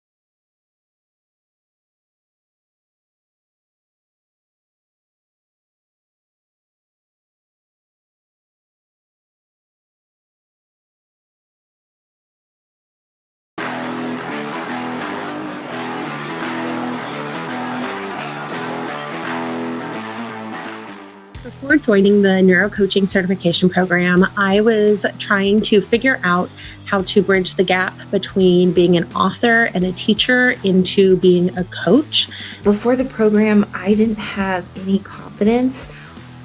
Before joining the neurocoaching certification program, I was trying to figure out how to bridge the gap between being an author and a teacher into being a coach. Before the program, I didn't have any confidence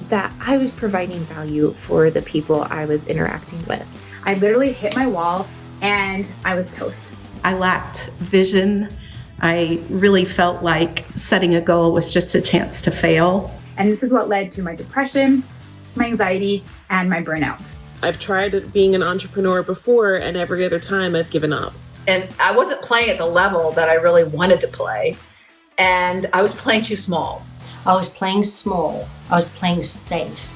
that I was providing value for the people I was interacting with. I literally hit my wall and I was toast. I lacked vision. I really felt like setting a goal was just a chance to fail. And this is what led to my depression, my anxiety, and my burnout. I've tried being an entrepreneur before, and every other time I've given up. And I wasn't playing at the level that I really wanted to play. And I was playing too small. I was playing small. I was playing safe.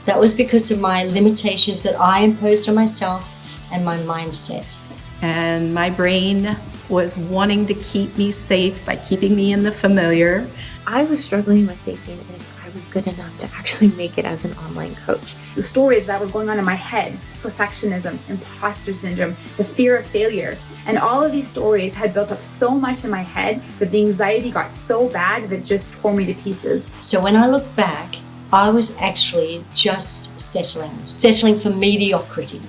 That was because of my limitations that I imposed on myself and my mindset. And my brain was wanting to keep me safe by keeping me in the familiar. I was struggling with thinking if I was good enough to actually make it as an online coach. The stories that were going on in my head, perfectionism, imposter syndrome, the fear of failure, and all of these stories had built up so much in my head that the anxiety got so bad that it just tore me to pieces. So when I look back, I was actually just settling for mediocrity.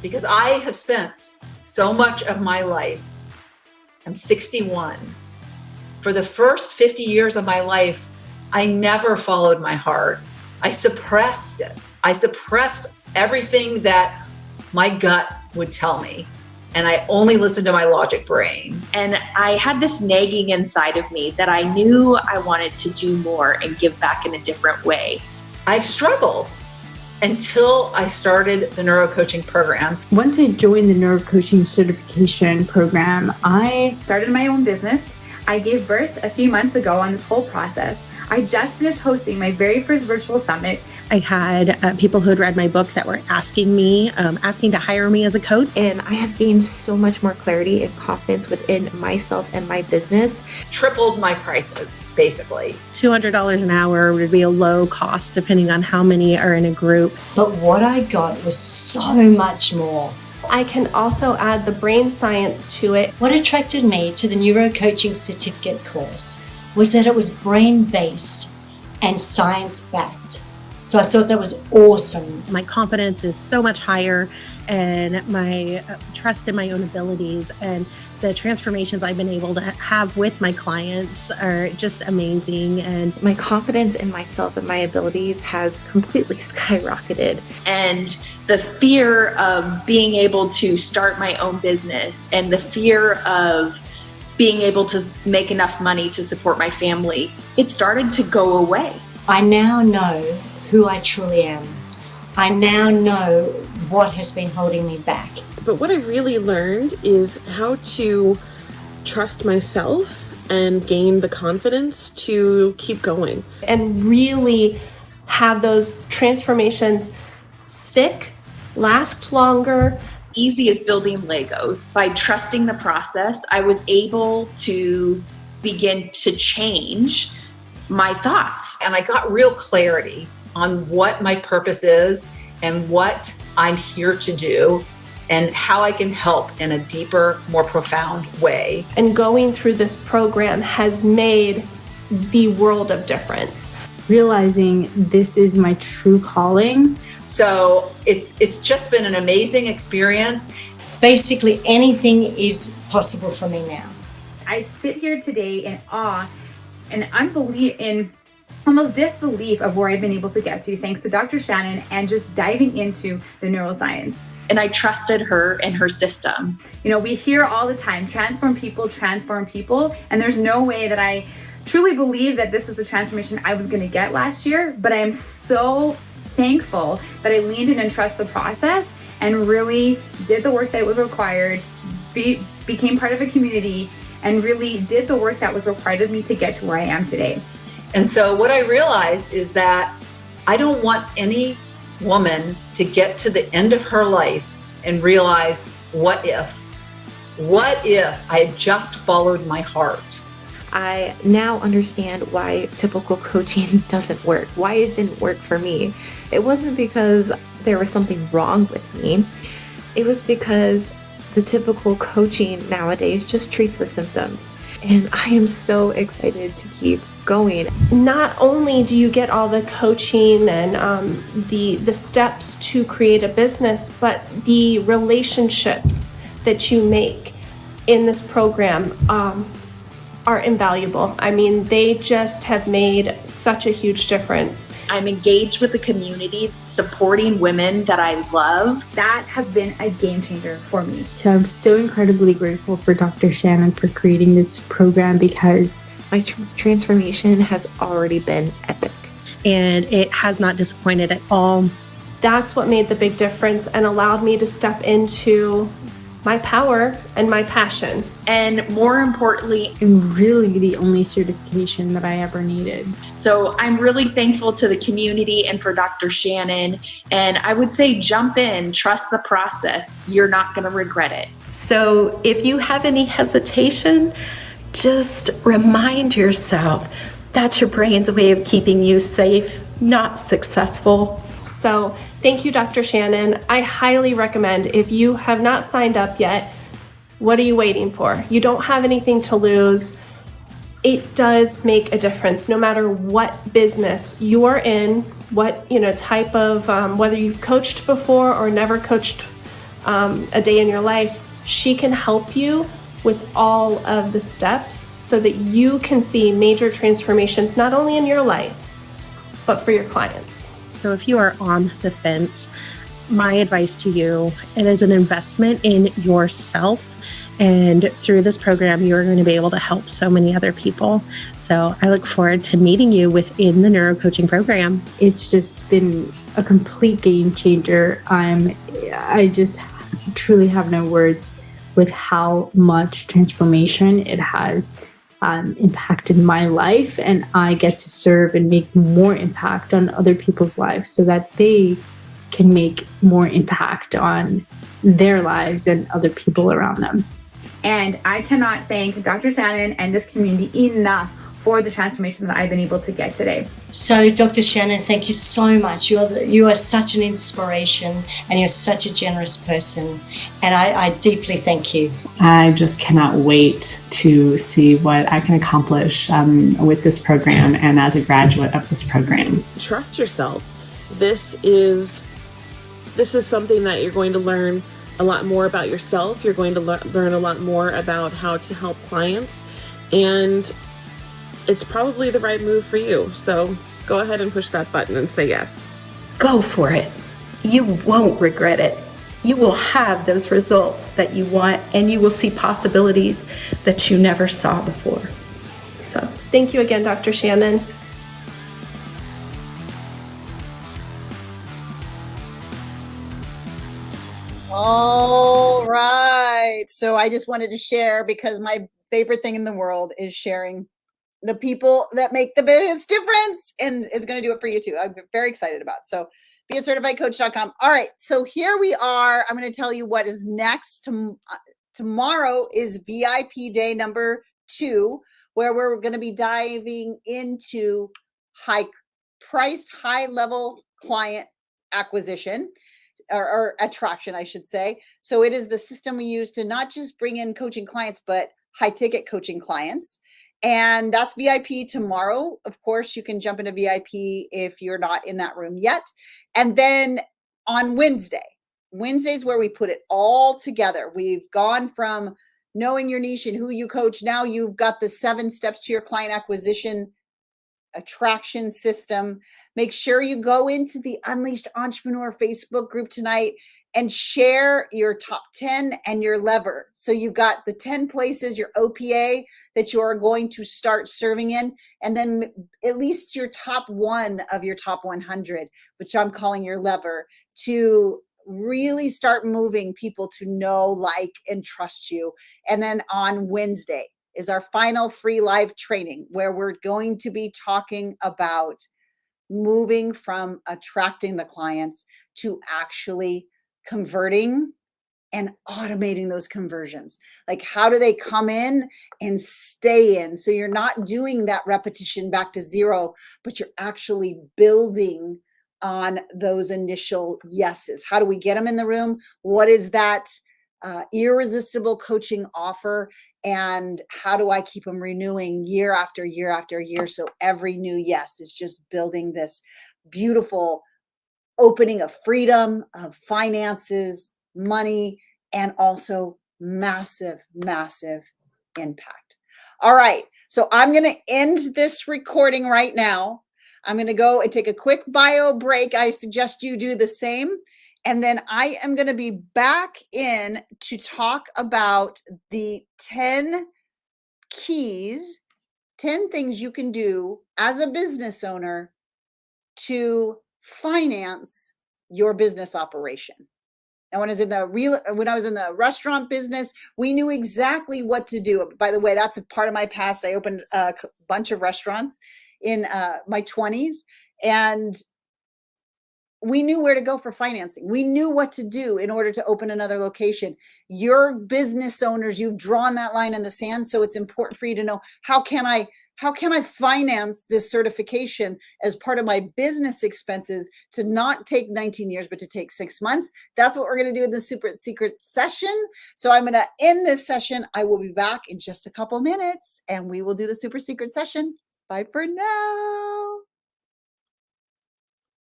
Because I have spent so much of my life, I'm 61. For the first 50 years of my life, I never followed my heart. I suppressed it. I suppressed everything that my gut would tell me. And I only listened to my logic brain. And I had this nagging inside of me that I knew I wanted to do more and give back in a different way. I've struggled until I started the neurocoaching program. Once I joined the neurocoaching certification program, I started my own business. I gave birth a few months ago on this whole process. I just finished hosting my very first virtual summit. I had people who had read my book that were asking to hire me as a coach. And I have gained so much more clarity and confidence within myself and my business. Tripled my prices, basically. $200 an hour would be a low cost depending on how many are in a group. But what I got was so much more. I can also add the brain science to it. What attracted me to the neurocoaching certificate course was that it was brain-based and science-backed. So I thought that was awesome. My confidence is so much higher, and my trust in my own abilities and the transformations I've been able to have with my clients are just amazing. And my confidence in myself and my abilities has completely skyrocketed. And the fear of being able to start my own business and the fear of being able to make enough money to support my family, it started to go away. I now know who I truly am. I now know what has been holding me back. But what I really learned is how to trust myself and gain the confidence to keep going. And really have those transformations stick, last longer. Easy as building Legos. By trusting the process, I was able to begin to change my thoughts. And I got real clarity on what my purpose is and what I'm here to do and how I can help in a deeper, more profound way. And going through this program has made the world of difference. Realizing this is my true calling. So it's just been an amazing experience. Basically, anything is possible for me now. I sit here today in awe and unbelief, in almost disbelief of where I've been able to get to thanks to Dr. Shannon and just diving into the neuroscience. And I trusted her and her system. You know, we hear all the time, transform people, and there's no way that I truly believe that this was the transformation I was going to get last year, but I am so thankful that I leaned in and trusted the process and really did the work that was required, became part of a community, and really did the work that was required of me to get to where I am today. And so what I realized is that I don't want any woman to get to the end of her life and realize, what if I had just followed my heart? I now understand why typical coaching doesn't work, why it didn't work for me. It wasn't because there was something wrong with me. It was because the typical coaching nowadays just treats the symptoms. And I am so excited to keep going. Not only do you get all the coaching and the steps to create a business, but the relationships that you make in this program are invaluable. I mean, they just have made such a huge difference. I'm engaged with the community, supporting women that I love. That has been a game changer for me. So I'm so incredibly grateful for Dr. Shannon for creating this program, because my transformation has already been epic. And it has not disappointed at all. That's what made the big difference and allowed me to step into my power and my passion. And more importantly, and really the only certification that I ever needed. So I'm really thankful to the community and for Dr. Shannon. And I would say jump in, trust the process. You're not going to regret it. So if you have any hesitation, just remind yourself that's your brain's way of keeping you safe, not successful. So thank you, Dr. Shannon. I highly recommend, if you have not signed up yet, what are you waiting for? You don't have anything to lose. It does make a difference no matter what business you are in, what type of, whether you've coached before or never coached a day in your life. She can help you with all of the steps so that you can see major transformations, not only in your life, but for your clients. So if you are on the fence, my advice to you, it is an investment in yourself. And through this program, you're going to be able to help so many other people. So I look forward to meeting you within the neurocoaching program. It's just been a complete game changer. I just truly have no words with how much transformation it has impacted my life, and I get to serve and make more impact on other people's lives so that they can make more impact on their lives and other people around them. And I cannot thank Dr. Shannon and this community enough for the transformation that I've been able to get today. So, Dr. Shannon, thank you so much. You are such an inspiration, and you're such a generous person. And I deeply thank you. I just cannot wait to see what I can accomplish with this program and as a graduate of this program. Trust yourself. This is something that you're going to learn a lot more about yourself. You're going to learn a lot more about how to help clients, and it's probably the right move for you. So go ahead and push that button and say yes. Go for it. You won't regret it. You will have those results that you want, and you will see possibilities that you never saw before. So thank you again, Dr. Shannon. All right. So I just wanted to share, because my favorite thing in the world is sharing the people that make the biggest difference, and is going to do it for you too. I'm very excited about. So beacertifiedcoach.com. All right. So here we are. I'm going to tell you what is next. Tomorrow is VIP day number 2. where we're going to be diving into high priced, high level client acquisition or attraction, I should say. So it is the system we use to not just bring in coaching clients, but high ticket coaching clients. And that's VIP tomorrow. Of course, you can jump into VIP if you're not in that room yet. And then on Wednesday's where we put it all together. We've gone from knowing your niche and who you coach. Now you've got the 7 steps to your client acquisition attraction system. Make sure you go into the Unleashed Entrepreneur Facebook group tonight and share your top 10 and your lever. So you've got the 10 places, your OPA that you are going to start serving in, and then at least your top 1 of your top 100, which I'm calling your lever, to really start moving people to know, like, and trust you. And then on Wednesday is our final free live training where we're going to be talking about moving from attracting the clients to actually converting and automating those conversions. Like, how do they come in and stay in? So you're not doing that repetition back to zero, but you're actually building on those initial yeses. How do we get them in the room? What is that irresistible coaching offer? And how do I keep them renewing year after year after year? So every new yes is just building this beautiful opening of freedom, of finances, money, and also massive, massive impact. All right. So I'm going to end this recording right now. I'm going to go and take a quick bio break. I suggest you do the same. And then I am going to be back in to talk about the 10 keys, 10 things you can do as a business owner to finance your business operation. Now, when I was in the restaurant business, we knew exactly what to do. By the way, that's a part of my past. I opened a bunch of restaurants in my 20s, and we knew where to go for financing. We knew what to do in order to open another location. Your business owners, you've drawn that line in the sand. So it's important for you to know, how can I finance this certification as part of my business expenses to not take 19 years, but to take 6 months? That's what we're going to do in the super secret session. So I'm going to end this session. I will be back in just a couple minutes and we will do the super secret session. Bye for now.